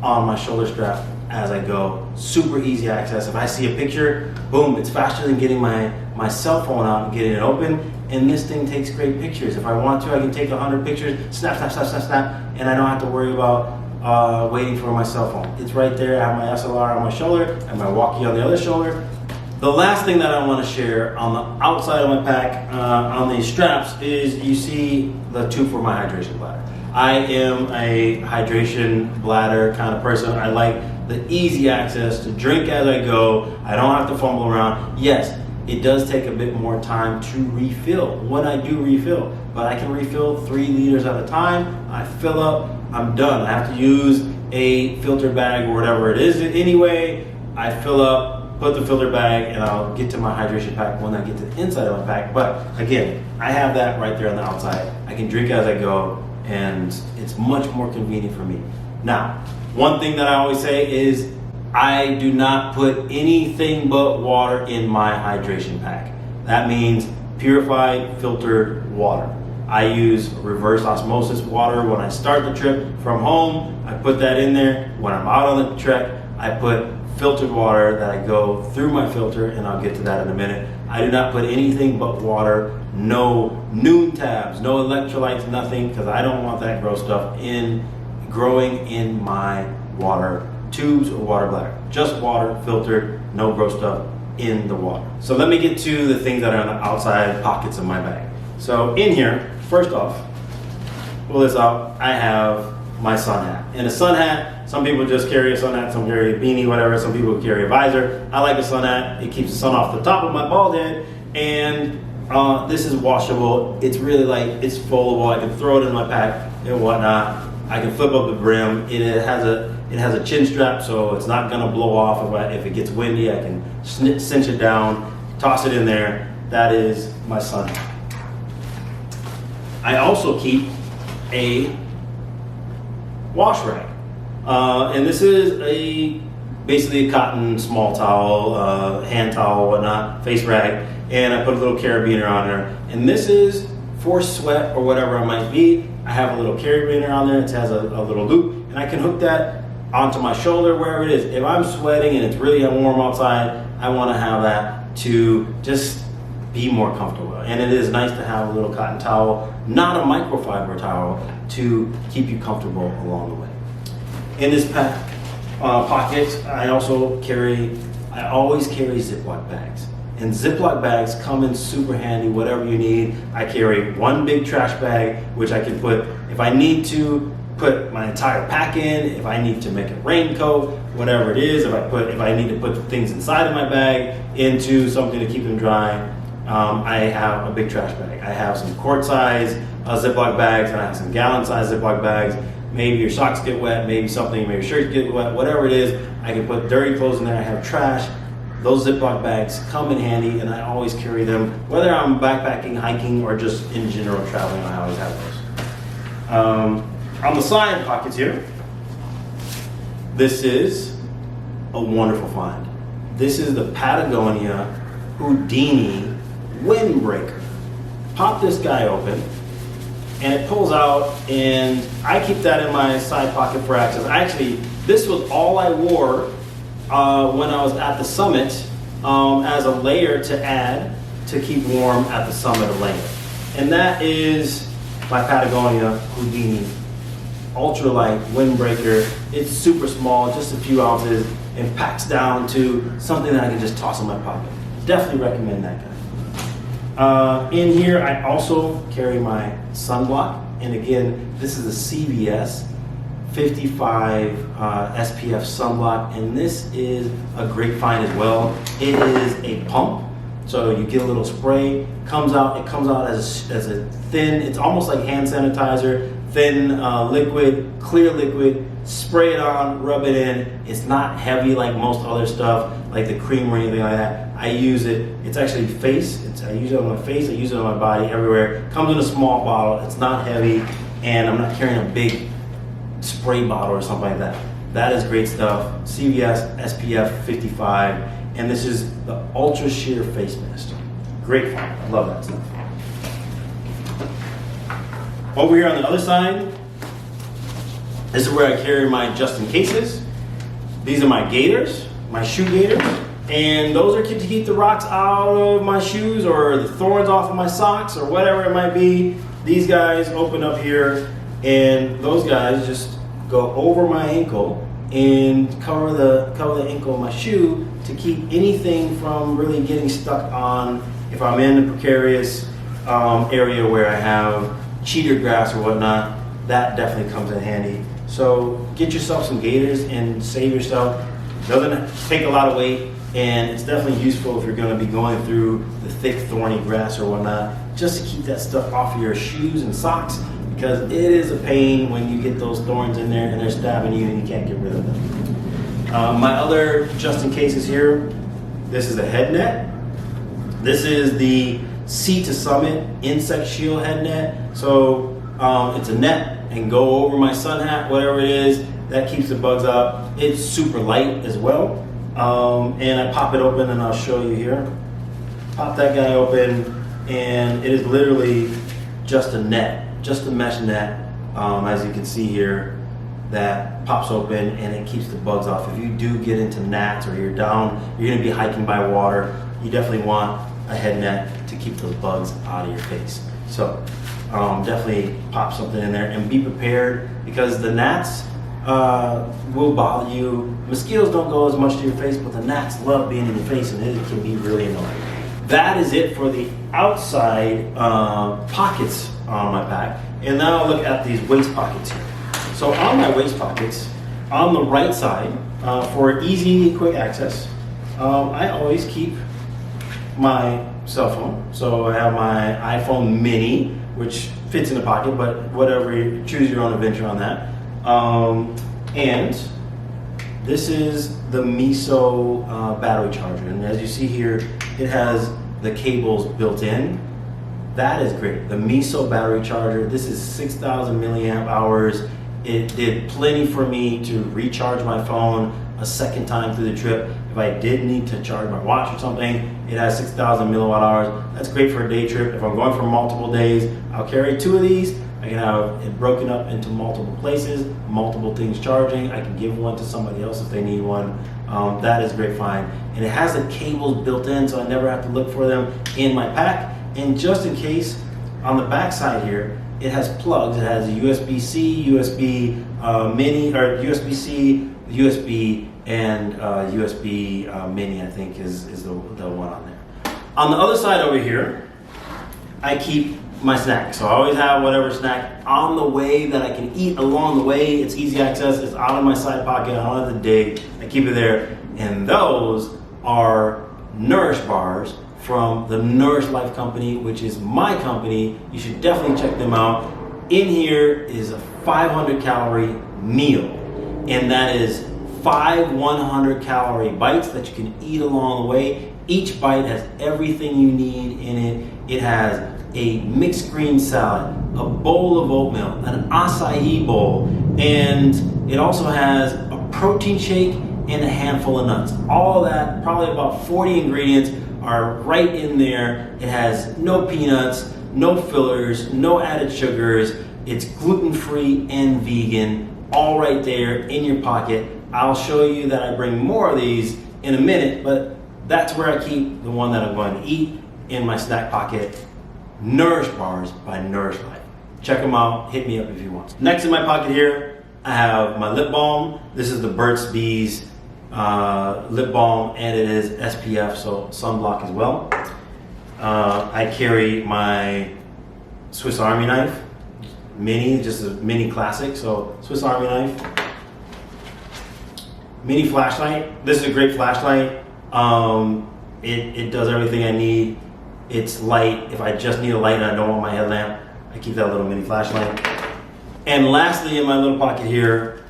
on my shoulder strap as I go. Super easy access. If I see a picture, boom, it's faster than getting my cell phone out and getting it open. And this thing takes great pictures. If I want to, I can take 100 pictures, snap, snap, snap, snap, snap, and I don't have to worry about waiting for my cell phone. It's right there. I have my SLR on my shoulder and my walkie on the other shoulder. The last thing that I want to share on the outside of my pack, on these straps, is you see the tube for my hydration bladder. I am a hydration bladder kind of person. I like the easy access to drink as I go. I don't have to fumble around. Yes, it does take a bit more time to refill when I do refill, but I can refill 3 liters at a time. I fill up, I'm done. I have to use a filter bag or whatever it is anyway. I fill up, put the filter bag, and I'll get to my hydration pack when I get to the inside of my pack. But again, I have that right there on the outside. I can drink as I go, and it's much more convenient for me. Now, one thing that I always say is I do not put anything but water in my hydration pack. That means purified, filtered water. I use reverse osmosis water when I start the trip from home. I put that in there. When I'm out on the trek, I put filtered water that I go through my filter, and I'll get to that in a minute. I do not put anything but water, no noon tabs, no electrolytes, nothing, because I don't want that gross stuff growing in my water tubes or water bladder. Just water, filtered, no gross stuff in the water. So let me get to the things that are on the outside pockets of my bag. So in here, first off, pull this out, I have my sun hat. And a sun hat, some people just carry a sun hat, some carry a beanie, whatever, some people carry a visor. I like a sun hat. It keeps the sun off the top of my bald head, and this is washable. It's really light, it's foldable. I can throw it in my pack and whatnot. I can flip up the brim. It has a chin strap, so it's not gonna blow off if it gets windy. I can cinch it down, toss it in there. That is my sun hat. I also keep a wash rag. And this is basically a cotton small towel, hand towel, whatnot, face rag, and I put a little carabiner on there. And this is for sweat or whatever it might be. I have a little carabiner on there. It has a little loop, and I can hook that onto my shoulder, wherever it is. If I'm sweating and it's really warm outside, I want to have that to just be more comfortable. And it is nice to have a little cotton towel, not a microfiber towel, to keep you comfortable along the way. In this pack pocket, I also carry I always carry Ziploc bags. And Ziploc bags come in super handy, whatever you need. I carry one big trash bag, which I can put, if I need to, put my entire pack in, if I need to make a raincoat, whatever it is, if I need to put things inside of my bag into something to keep them dry, I have a big trash bag. I have some quart size Ziploc bags, and I have some gallon size Ziploc bags. Maybe your socks get wet, maybe your shirts get wet, whatever it is, I can put dirty clothes in there. I have trash. Those Ziploc bags come in handy, and I always carry them, whether I'm backpacking, hiking, or just in general traveling. I always have those. On the side pockets here, this is a wonderful find. This is the Patagonia Houdini windbreaker. Pop this guy open, and it pulls out, and I keep that in my side pocket for access. Actually, this was all I wore when I was at the summit as a layer to add to keep warm at the summit of Langley. And that is my Patagonia Houdini ultralight windbreaker. It's super small, just a few ounces, and packs down to something that I can just toss in my pocket. Definitely recommend that guy. In here, I also carry my sunblock, and again, this is a CVS 55 SPF sunblock, and this is a great find as well. It is a pump, so you get a little spray, it comes out as a thin, it's almost like hand sanitizer, thin liquid, clear liquid, spray it on, rub it in. It's not heavy like most other stuff, like the cream or anything like that. I use it, it's actually I use it on my face, I use it on my body, everywhere. Comes in a small bottle, it's not heavy, and I'm not carrying a big spray bottle or something like that. That is great stuff. CVS SPF 55, and this is the Ultra Sheer Face Mist. Great find, I love that stuff. Over here on the other side, this is where I carry my just in cases. These are my gaiters, my shoe gaiters, and those are to keep the rocks out of my shoes or the thorns off of my socks or whatever it might be. These guys open up here, and those guys just go over my ankle and cover the ankle of my shoe to keep anything from really getting stuck on if I'm in a precarious area where I have cheater grass or whatnot. That definitely comes in handy. So get yourself some gaiters and save yourself. It doesn't take a lot of weight, and it's definitely useful if you're going to be going through the thick thorny grass or whatnot, just to keep that stuff off of your shoes and socks, because it is a pain when you get those thorns in there and they're stabbing you and you can't get rid of them. My other just in cases here, this is a head net. This is the Sea to Summit insect shield head net. So it's a net and go over my sun hat, whatever it is, that keeps the bugs out. It's super light as well. And I pop it open, and I'll show you here. Pop that guy open, and it is literally just a net, just a mesh net, as you can see here, that pops open and it keeps the bugs off. If you do get into gnats or you're gonna be hiking by water, you definitely want a head net to keep those bugs out of your face. So definitely pop something in there and be prepared, because the gnats will bother you. Mosquitoes don't go as much to your face, but the gnats love being in your face, and it can be really annoying. That is it for the outside pockets on my pack. And now I'll look at these waist pockets here. So on my waist pockets, on the right side, for easy, quick access, I always keep my cell phone. So I have my iPhone mini, which fits in the pocket, but whatever, choose your own adventure on that. And this is the Miso battery charger. And as you see here, it has the cables built in. That is great. The Miso battery charger, this is 6,000 milliamp hours. It did plenty for me to recharge my phone a second time through the trip. If I did need to charge my watch or something, it has 6,000 milliwatt hours. That's great for a day trip. If I'm going for multiple days, I'll carry 2 of these. I can have it broken up into multiple places, multiple things charging. I can give one to somebody else if they need one. That is a great find. And it has the cables built in, so I never have to look for them in my pack. And just in case, on the back side here, it has plugs. It has a USB-C, USB mini, or USB-C, USB and USB mini, I think is the one on there. On the other side over here, I keep my snack. So I always have whatever snack on the way that I can eat along the way. It's easy access, it's out of my side pocket, I don't have to dig, I keep it there. And those are Nourish bars from the Nourish Life company, which is my company. You should definitely check them out. In here is a 500 calorie meal, and that is 5 100 calorie bites that you can eat along the way. Each bite has everything you need in it. It has a mixed green salad, a bowl of oatmeal, an acai bowl, and it also has a protein shake and a handful of nuts. All of that, probably about 40 ingredients, are right in there. It has no peanuts, no fillers, no added sugars. It's gluten-free and vegan, all right there in your pocket. I'll show you that I bring more of these in a minute, but that's where I keep the one that I'm going to eat in my snack pocket. Nourish bars by Nourish Life. Check them out, hit me up if you want. Next in my pocket here, I have my lip balm. This is the Burt's Bees lip balm, and it is SPF, so sunblock as well. I carry my Swiss Army knife, mini, just a mini classic, so Swiss Army knife. Mini flashlight. This is a great flashlight. It does everything I need. It's light. If I just need a light and I don't want my headlamp, I keep that little mini flashlight. And lastly, in my little pocket here,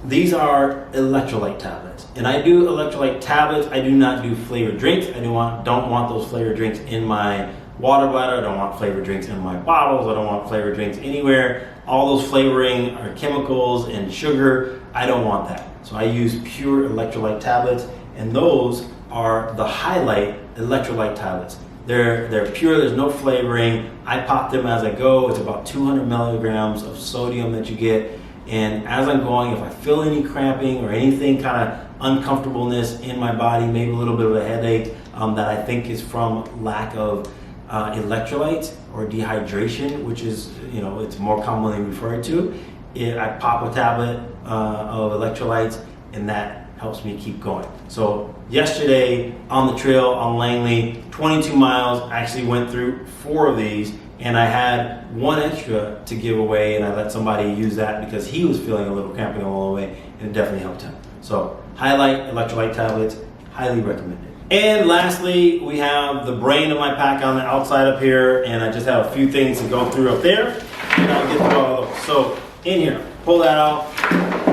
these are electrolyte tablets. And I do electrolyte tablets. I do not do flavored drinks. I don't want those flavored drinks in my water bladder. I don't want flavored drinks in my bottles. I don't want flavored drinks anywhere. All those flavoring are chemicals and sugar. I don't want that. So I use pure electrolyte tablets, and those are the Highlight electrolyte tablets. They're pure, there's no flavoring. I pop them as I go. It's about 200 milligrams of sodium that you get. And as I'm going, if I feel any cramping or anything kind of uncomfortableness in my body, maybe a little bit of a headache that I think is from lack of electrolytes or dehydration, which is, it's more commonly referred to, I pop a tablet of electrolytes, and that helps me keep going. So yesterday on the trail on Langley, 22 miles, I actually went through 4 of these, and I had 1 extra to give away, and I let somebody use that because he was feeling a little cramping along the way, and it definitely helped him. So Highlight electrolyte tablets, highly recommended. And lastly, we have the brain of my pack on the outside up here, and I just have a few things to go through up there, and I'll get through all of those. So in here, pull that out.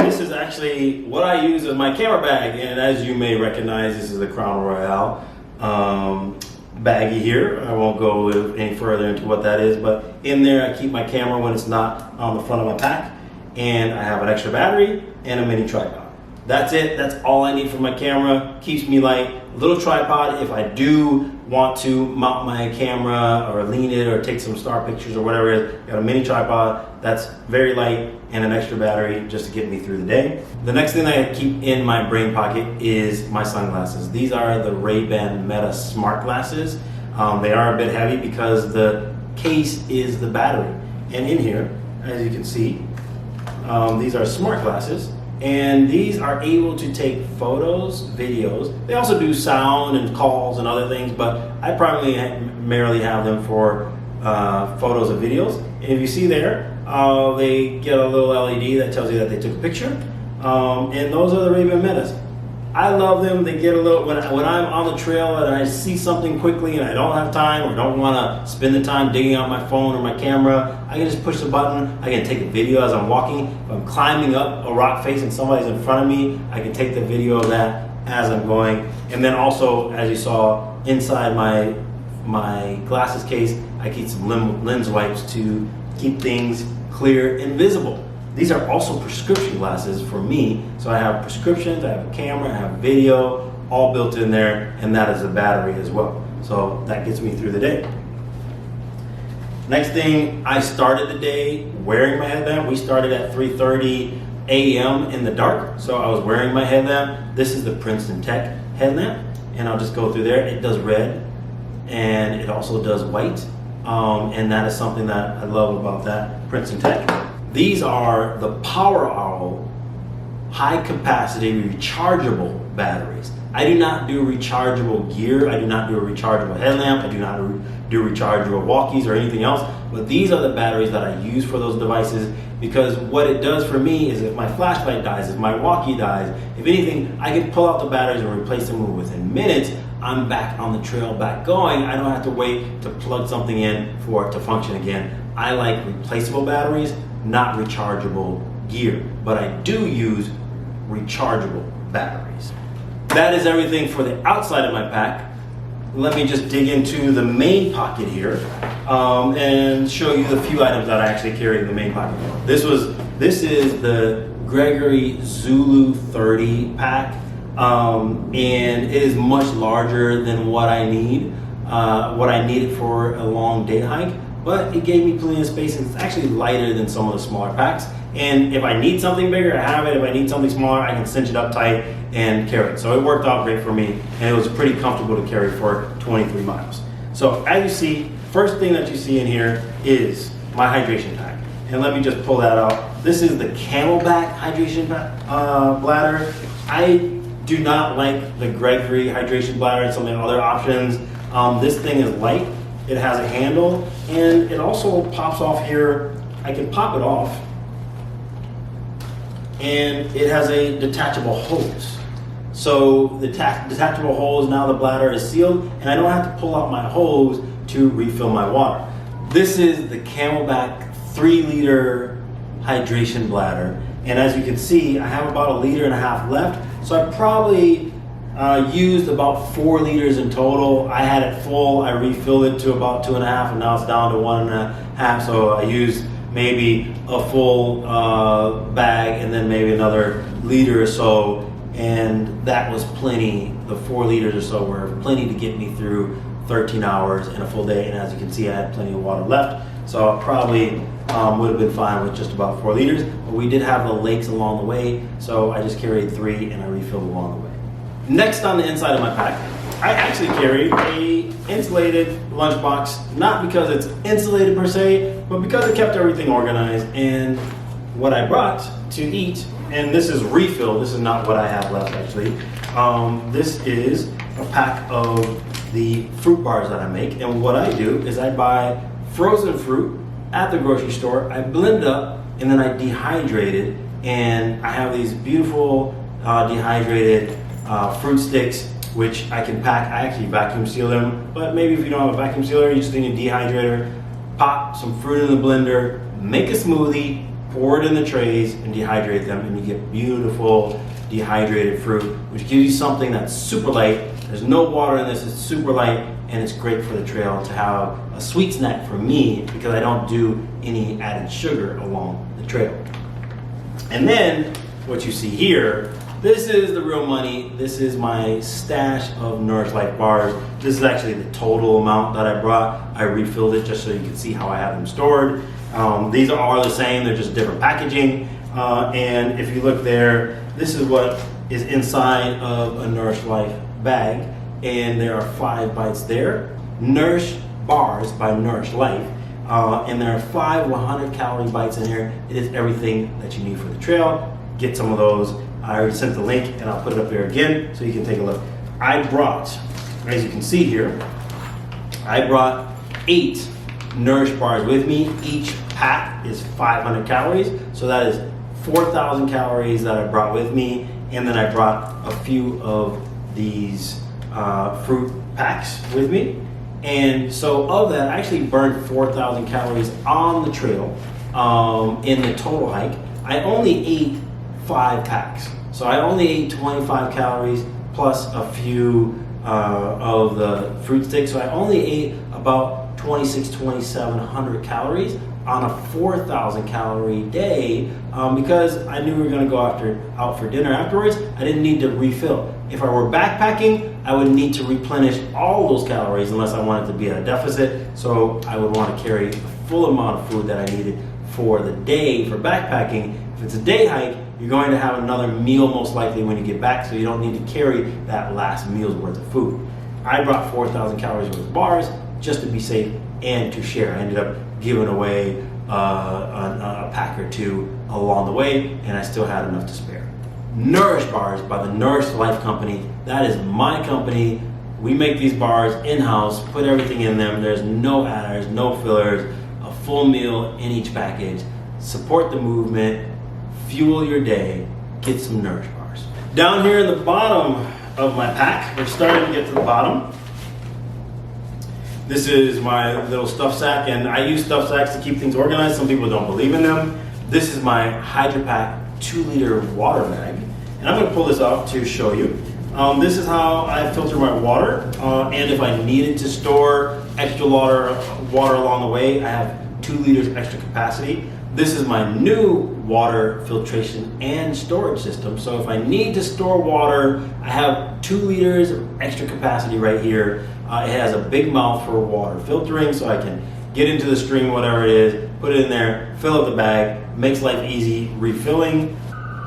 This is actually what I use as my camera bag, and as you may recognize, this is the Crown Royale baggie here. I won't go any further into what that is, but in there I keep my camera when it's not on the front of my pack, and I have an extra battery and a mini tripod. That's it. That's all I need for my camera. Keeps me light. A little tripod if I do want to mount my camera or lean it or take some star pictures or whatever it is. Got a mini tripod that's very light and an extra battery just to get me through the day. The next thing that I keep in my brain pocket is my sunglasses. These are the Ray-Ban Meta Smart Glasses. They are a bit heavy because the case is the battery. And in here, as you can see, these are smart glasses. And these are able to take photos, videos. They also do sound and calls and other things, but I primarily have them for photos and videos. And if you see there, they get a little LED that tells you that they took a picture. And those are the Ray-Ban Metas. I love them. They get a little, when I'm on the trail and I see something quickly and I don't have time or don't want to spend the time digging out my phone or my camera, I can just push the button. I can take a video as I'm walking. If I'm climbing up a rock face and somebody's in front of me, I can take the video of that as I'm going. And then also, as you saw, inside my glasses case, I keep some lens wipes to keep things clear and visible. These are also prescription glasses for me. So I have prescriptions, I have a camera, I have video, all built in there, and that is a battery as well. So that gets me through the day. Next thing, I started the day wearing my headlamp. We started at 3:30 a.m. in the dark, so I was wearing my headlamp. This is the Princeton Tech headlamp, and I'll just go through there. It does red, and it also does white, and that is something that I love about that Princeton Tech. These are the Power Owl high capacity rechargeable batteries. I do not do rechargeable gear. I do not do a rechargeable headlamp. I do not do rechargeable walkies or anything else. But these are the batteries that I use for those devices, because what it does for me is if my flashlight dies, if my walkie dies, if anything, I can pull out the batteries and replace them within minutes. I'm back on the trail, back going. I don't have to wait to plug something in for it to function again. I like replaceable batteries, not rechargeable gear, but I do use rechargeable batteries. That is everything for the outside of my pack. Let me just dig into the main pocket here and show you the few items that I actually carry in the main pocket. This is the Gregory Zulu 30 pack, and it is much larger than what I needed for a long day hike, but it gave me plenty of space, and it's actually lighter than some of the smaller packs. And if I need something bigger, I have it. If I need something smaller, I can cinch it up tight and carry it. So it worked out great for me, and it was pretty comfortable to carry for 23 miles. So as you see, first thing that you see in here is my hydration pack. And let me just pull that out. This is the Camelback hydration bladder. I do not like the Gregory hydration bladder and some of the other options. This thing is light. It has a handle, and it also pops off here. I can pop it off. And it has a detachable hose. So the detachable hose, now the bladder is sealed, and I don't have to pull out my hose to refill my water. This is the Camelback 3-liter hydration bladder. And as you can see, I have about 1.5 liters left. So I probably used about 4 liters in total. I had it full, I refilled it to about 2.5, and now it's down to 1.5. So I used maybe a full bag and then maybe another liter or so, and that was plenty. The 4 liters or so were plenty to get me through 13 hours and a full day, and as you can see, I had plenty of water left, so I probably would have been fine with just about 4 liters, but we did have the lakes along the way, so I just carried 3 and I refilled along the way. Next on the inside of my pack, I actually carried a insulated lunchbox, not because it's insulated per se, but because it kept everything organized. And what I brought to eat, and this is refill, this is not what I have left actually. This is a pack of the fruit bars that I make, and what I do is I buy frozen fruit at the grocery store, I blend up, and then I dehydrate it, and I have these beautiful dehydrated fruit sticks, which I can pack. I actually vacuum seal them, but maybe if you don't have a vacuum sealer, you just need a dehydrator. Pop some fruit in the blender, make a smoothie, pour it in the trays, and dehydrate them, and you get beautiful dehydrated fruit, which gives you something that's super light. There's no water in this, it's super light, and it's great for the trail to have a sweet snack for me, because I don't do any added sugar along the trail. And then, what you see here, this is the real money. This is my stash of Nourish Life bars. This is actually the total amount that I brought. I refilled it just so you can see how I have them stored. These are all the same, they're just different packaging. And if you look there, this is what is inside of a Nourish Life bag. And there are 5 bites there. Nourish bars by Nourish Life. And there are 5 100-calorie bites in here. It is everything that you need for the trail. Get some of those. I already sent the link, and I'll put it up there again so you can take a look. I brought, as you can see here, I brought 8 Nourish bars with me. Each pack is 500 calories, so that is 4,000 calories that I brought with me, and then I brought a few of these fruit packs with me. And so of that, I actually burned 4,000 calories on the trail in the total hike. I only ate 5 packs. So I only ate 25 calories plus a few of the fruit sticks. So I only ate about 2,700 calories on a 4,000 calorie day because I knew we were going to go out for dinner afterwards. I didn't need to refill. If I were backpacking, I would need to replenish all those calories unless I wanted to be at a deficit. So I would want to carry the full amount of food that I needed for the day for backpacking. If it's a day hike, you're going to have another meal most likely when you get back, so you don't need to carry that last meal's worth of food. I brought 4,000 calories worth of bars just to be safe and to share. I ended up giving away a pack or 2 along the way, and I still had enough to spare. NOURISH bars by the NOURISH Life Company. That is my company. We make these bars in-house, put everything in them. There's no adders, no fillers, a full meal in each package. Support the movement, fuel your day, get some NOURISH bars. Down here in the bottom of my pack, we're starting to get to the bottom. This is my little stuff sack, and I use stuff sacks to keep things organized. Some people don't believe in them. This is my HydroPack 2-liter water bag, and I'm going to pull this out to show you. This is how I filter my water, and if I needed to store extra water along the way, I have 2 liters extra capacity. This is my new water filtration and storage system. So if I need to store water, I have 2 liters of extra capacity right here. It has a big mouth for water filtering, so I can get into the stream, whatever it is, put it in there, fill up the bag, makes life easy refilling.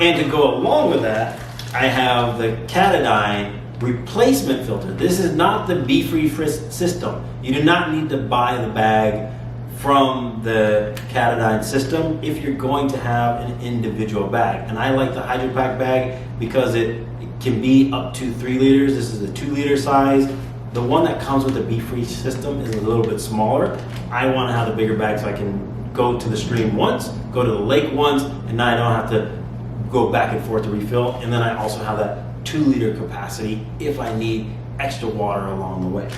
And to go along with that, I have the Cottonwood replacement filter. This is not the Be-Free system. You do not need to buy the bag from the Cottonwood system if you're going to have an individual bag. And I like the HydroPack bag because it can be up to 3 liters. This is a 2-liter size. The one that comes with the Be-Free system is a little bit smaller. I want to have the bigger bag so I can go to the stream once, go to the lake once, and now I don't have to go back and forth to refill. And then I also have that 2-liter capacity if I need extra water along the way.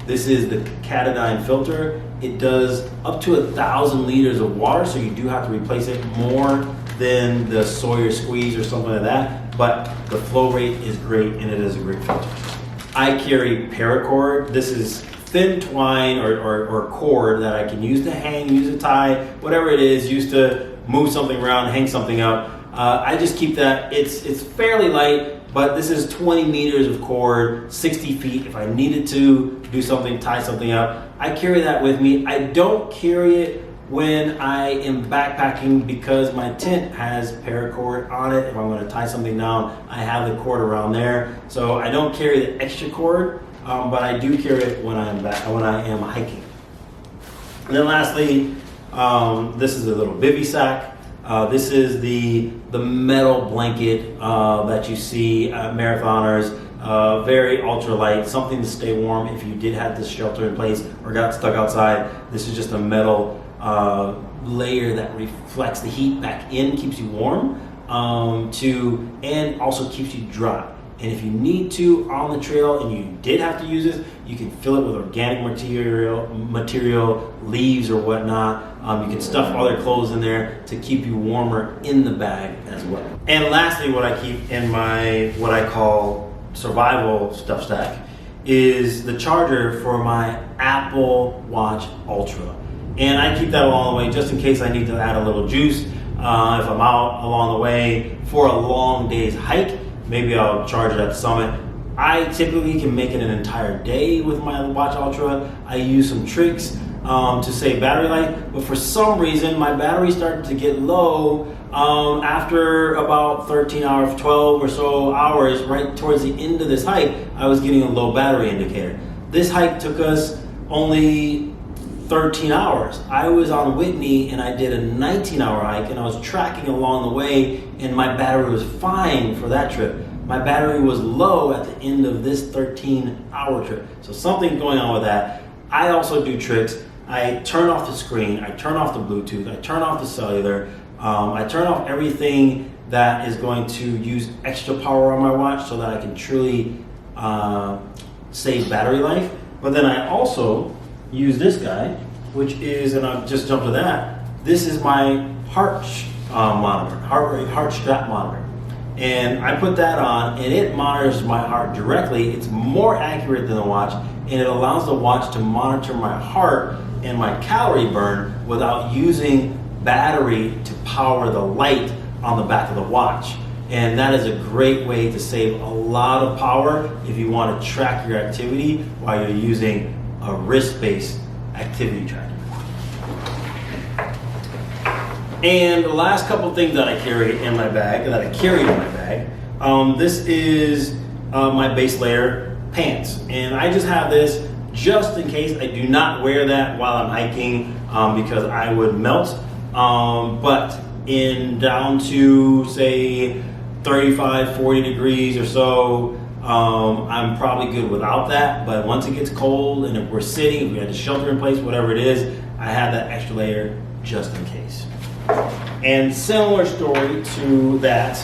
This is the Cottonwood filter. It does up to 1,000 liters of water, so you do have to replace it more than the Sawyer Squeeze or something like that, but the flow rate is great and it is a great filter. I carry paracord. This is thin twine or cord that I can use to hang, use to tie, whatever it is, use to move something around, hang something up. I just keep that. It's fairly light, but this is 20 meters of cord, 60 feet. If I needed to do something, tie something up, I carry that with me. I don't carry it when I am backpacking because my tent has paracord on it. If I'm going to tie something down, I have the cord around there. So I don't carry the extra cord, but I do carry it when I am hiking. And then lastly, this is a little bivy sack. This is the metal blanket that you see at marathoners. Very ultralight, something to stay warm if you did have this shelter in place or got stuck outside. This is just a metal layer that reflects the heat back in, keeps you warm, and also keeps you dry. And if you need to on the trail and you did have to use this, you can fill it with organic material, leaves or whatnot. You can stuff other clothes in there to keep you warmer in the bag as well. And lastly, what I keep in my, what I call survival stuff stack, is the charger for my Apple Watch Ultra. And I keep that along the way just in case I need to add a little juice. If I'm out along the way for a long day's hike, maybe I'll charge it at the summit. I typically can make it an entire day with my Watch Ultra. I use some tricks to save battery life, but for some reason my battery started to get low after about 13 hours, 12 or so hours, right towards the end of this hike. I was getting a low battery indicator. This hike took us only 13 hours. I was on Whitney and I did a 19-hour hike and I was tracking along the way and my battery was fine for that trip. My battery was low at the end of this 13-hour trip. So something's going on with that. I also do tricks. I turn off the screen, I turn off the Bluetooth, I turn off the cellular, I turn off everything that is going to use extra power on my watch so that I can truly save battery life. But then I also use this guy, which is, and I'll just jump to that, this is my heart monitor, heart rate, heart strap monitor. And I put that on and it monitors my heart directly. It's more accurate than the watch and it allows the watch to monitor my heart and my calorie burn without using battery to power the light on the back of the watch. And that is a great way to save a lot of power if you want to track your activity while you're using a wrist-based activity tracker. And the last couple things that I carry in my bag, this is my base layer pants. And I just have this just in case. I do not wear that while I'm hiking because I would melt. But in down to say 35, 40 degrees or so, I'm probably good without that. But once it gets cold and if we're sitting, if we had to shelter in place, whatever it is, I have that extra layer just in case. And similar story to that,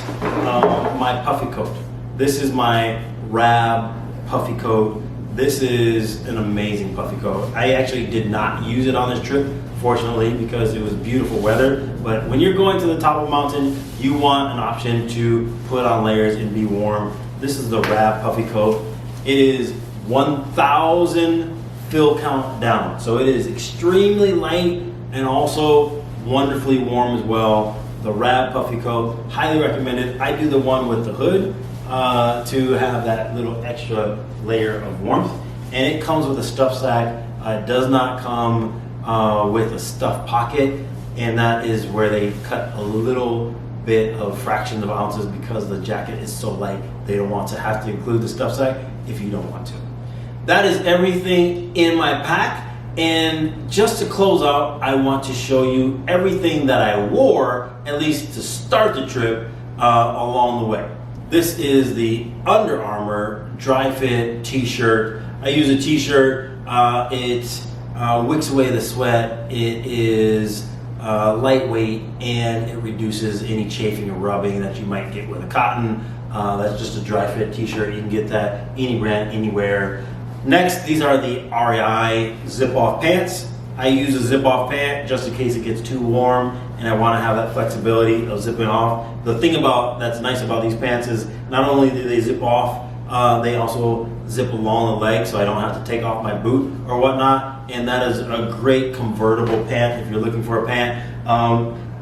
my puffy coat. This is my Rab puffy coat. This is an amazing puffy coat. I actually did not use it on this trip, fortunately, because it was beautiful weather. But when you're going to the top of a mountain, you want an option to put on layers and be warm. This is the Rab puffy coat. It is 1,000 fill count down. So it is extremely light and also wonderfully warm as well. The Rab puffy coat, highly recommended. I do the one with the hood to have that little extra layer of warmth. And it comes with a stuff sack. It does not come with a stuff pocket, and that is where they cut a little bit of fractions of ounces because the jacket is so light. They don't want to have to include the stuff sack if you don't want to. That is everything in my pack. And just to close out, I want to show you everything that I wore, at least to start the trip, along the way. This is the Under Armour dry fit t-shirt. I use a t-shirt. It wicks away the sweat. It is lightweight, and it reduces any chafing or rubbing that you might get with a cotton. That's just a dry fit t-shirt. You can get that any brand, anywhere. Next, these are the REI zip-off pants. I use a zip-off pant just in case it gets too warm and I want to have that flexibility of zipping off. The thing that's nice about these pants is not only do they zip off, they also zip along the leg, so I don't have to take off my boot or whatnot. And that is a great convertible pant if you're looking for a pant.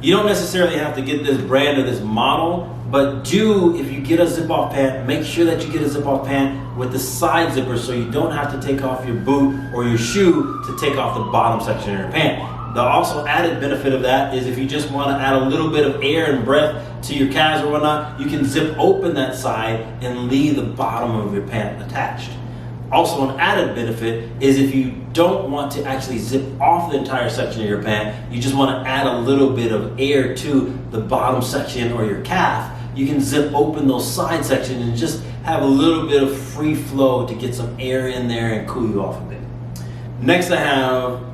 You don't necessarily have to get this brand or this model, but if you get a zip-off pant, make sure that you get a zip-off pant with the side zipper so you don't have to take off your boot or your shoe to take off the bottom section of your pant. The also added benefit of that is if you just want to add a little bit of air and breath to your calves or whatnot, you can zip open that side and leave the bottom of your pant attached. Also, an added benefit is if you don't want to actually zip off the entire section of your pant, you just want to add a little bit of air to the bottom section or your calf, you can zip open those side sections and just have a little bit of free flow to get some air in there and cool you off a bit. Next, I have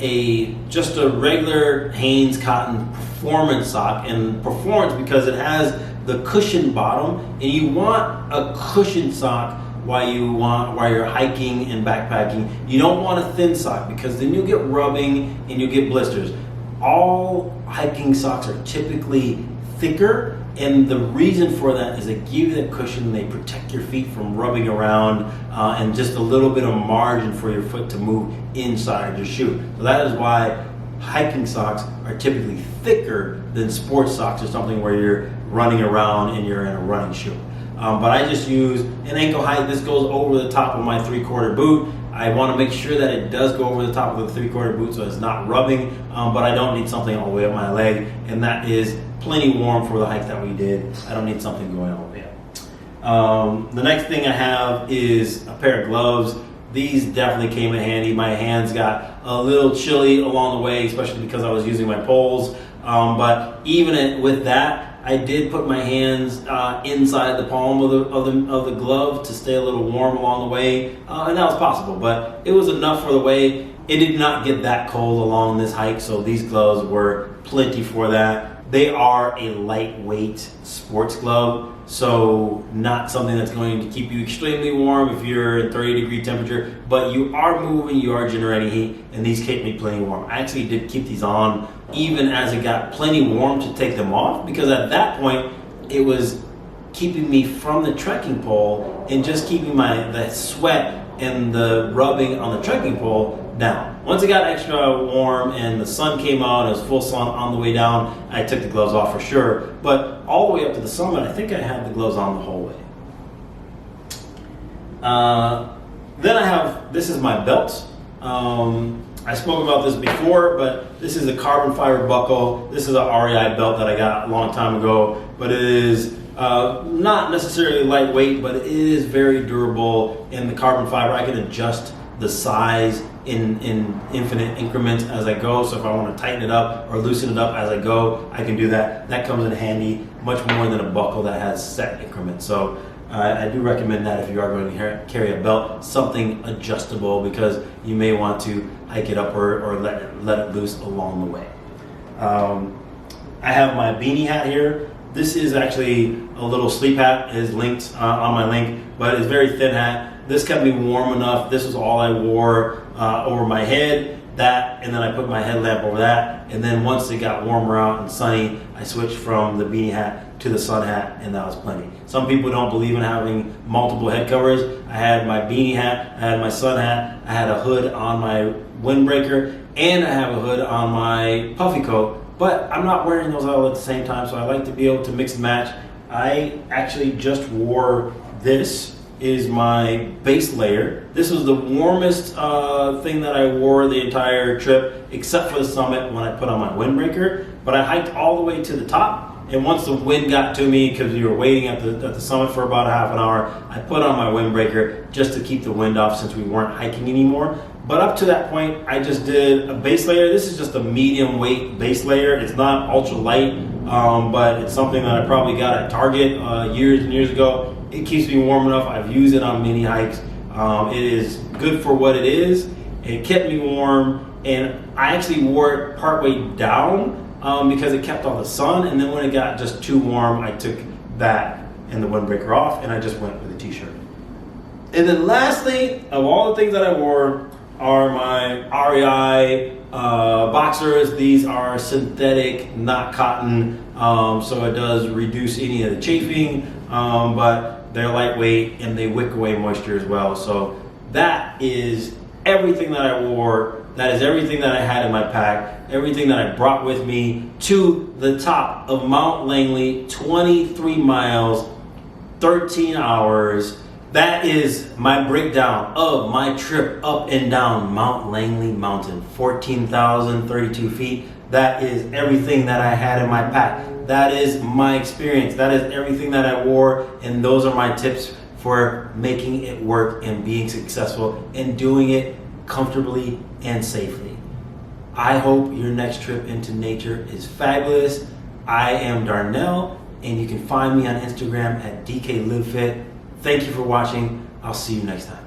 just a regular Hanes cotton performance sock, and performance because it has the cushion bottom, and you want a cushion sock while you're hiking and backpacking. You don't want a thin sock because then you'll get rubbing and you'll get blisters. All hiking socks are typically thicker, and the reason for that is they give you that cushion and they protect your feet from rubbing around and just a little bit of margin for your foot to move inside your shoe. So that is why hiking socks are typically thicker than sports socks or something where you're running around and you're in a running shoe. But I just use an ankle height. This goes over the top of my 3/4 boot. I want to make sure that it does go over the top of the 3/4 boot so it's not rubbing, but I don't need something all the way up my leg, and that is plenty warm for the hike that we did. I don't need something going all the way up. The next thing I have is a pair of gloves. These definitely came in handy. My hands got a little chilly along the way, especially because I was using my poles. But even with that, I did put my hands inside the palm of the glove to stay a little warm along the way, and that was possible. But it was enough for the way. It did not get that cold along this hike, so these gloves were plenty for that. They are a lightweight sports glove, so not something that's going to keep you extremely warm if you're in 30-degree temperature, but you are moving, you are generating heat, and these keep me plenty warm. I actually did keep these on even as it got plenty warm to take them off, because at that point it was keeping me from the trekking pole and just keeping the sweat and the rubbing on the trekking pole down. Once it got extra warm and the sun came out, it was full sun on the way down, I took the gloves off for sure. But all the way up to the summit, I think I had the gloves on the whole way. Then this is my belt. I spoke about this before, but this is a carbon fiber buckle. This is a REI belt that I got a long time ago, but it is not necessarily lightweight, but it is very durable in the carbon fiber. I can adjust the size in infinite increments as I go. So if I want to tighten it up or loosen it up as I go, I can do that. That comes in handy much more than a buckle that has set increments. So I do recommend that if you are going to carry a belt, something adjustable, because you may want to hike it up or let it loose along the way. I have my beanie hat here. This is actually a little sleep hat. It is linked on my link, but it's a very thin hat. This kept me warm enough. This was all I wore over my head, and then I put my headlamp over that. And then once it got warmer out and sunny, I switched from the beanie hat to the sun hat, and that was plenty. Some people don't believe in having multiple head covers. I had my beanie hat, I had my sun hat, I had a hood on my windbreaker, and I have a hood on my puffy coat. But I'm not wearing those all at the same time, so I like to be able to mix and match. I actually just wore this. Is my base layer. This was the warmest thing that I wore the entire trip, except for the summit when I put on my windbreaker. But I hiked all the way to the top, and once the wind got to me, because we were waiting at the summit for about a half an hour, I put on my windbreaker just to keep the wind off since we weren't hiking anymore. But up to that point, I just did a base layer. This is just a medium weight base layer. It's not ultra light, but it's something that I probably got at Target years and years ago. It keeps me warm enough. I've used it on mini hikes. It is good for what it is. It kept me warm, and I actually wore it partway down because it kept all the sun, and then when it got just too warm, I took that and the windbreaker off, and I just went with a t-shirt. And then lastly, of all the things that I wore are my REI boxers. These are synthetic, not cotton, so it does reduce any of the chafing, but they're lightweight and they wick away moisture as well. So that is everything that I wore. That is everything that I had in my pack, everything that I brought with me to the top of Mount Langley, 23 miles, 13 hours. That is my breakdown of my trip up and down Mount Langley Mountain, 14,032 feet. That is everything that I had in my pack. That is my experience. That is everything that I wore, and those are my tips for making it work and being successful and doing it comfortably and safely. I hope your next trip into nature is fabulous. I am Darnell, and you can find me on Instagram at DKLiveFit. Thank you for watching. I'll see you next time.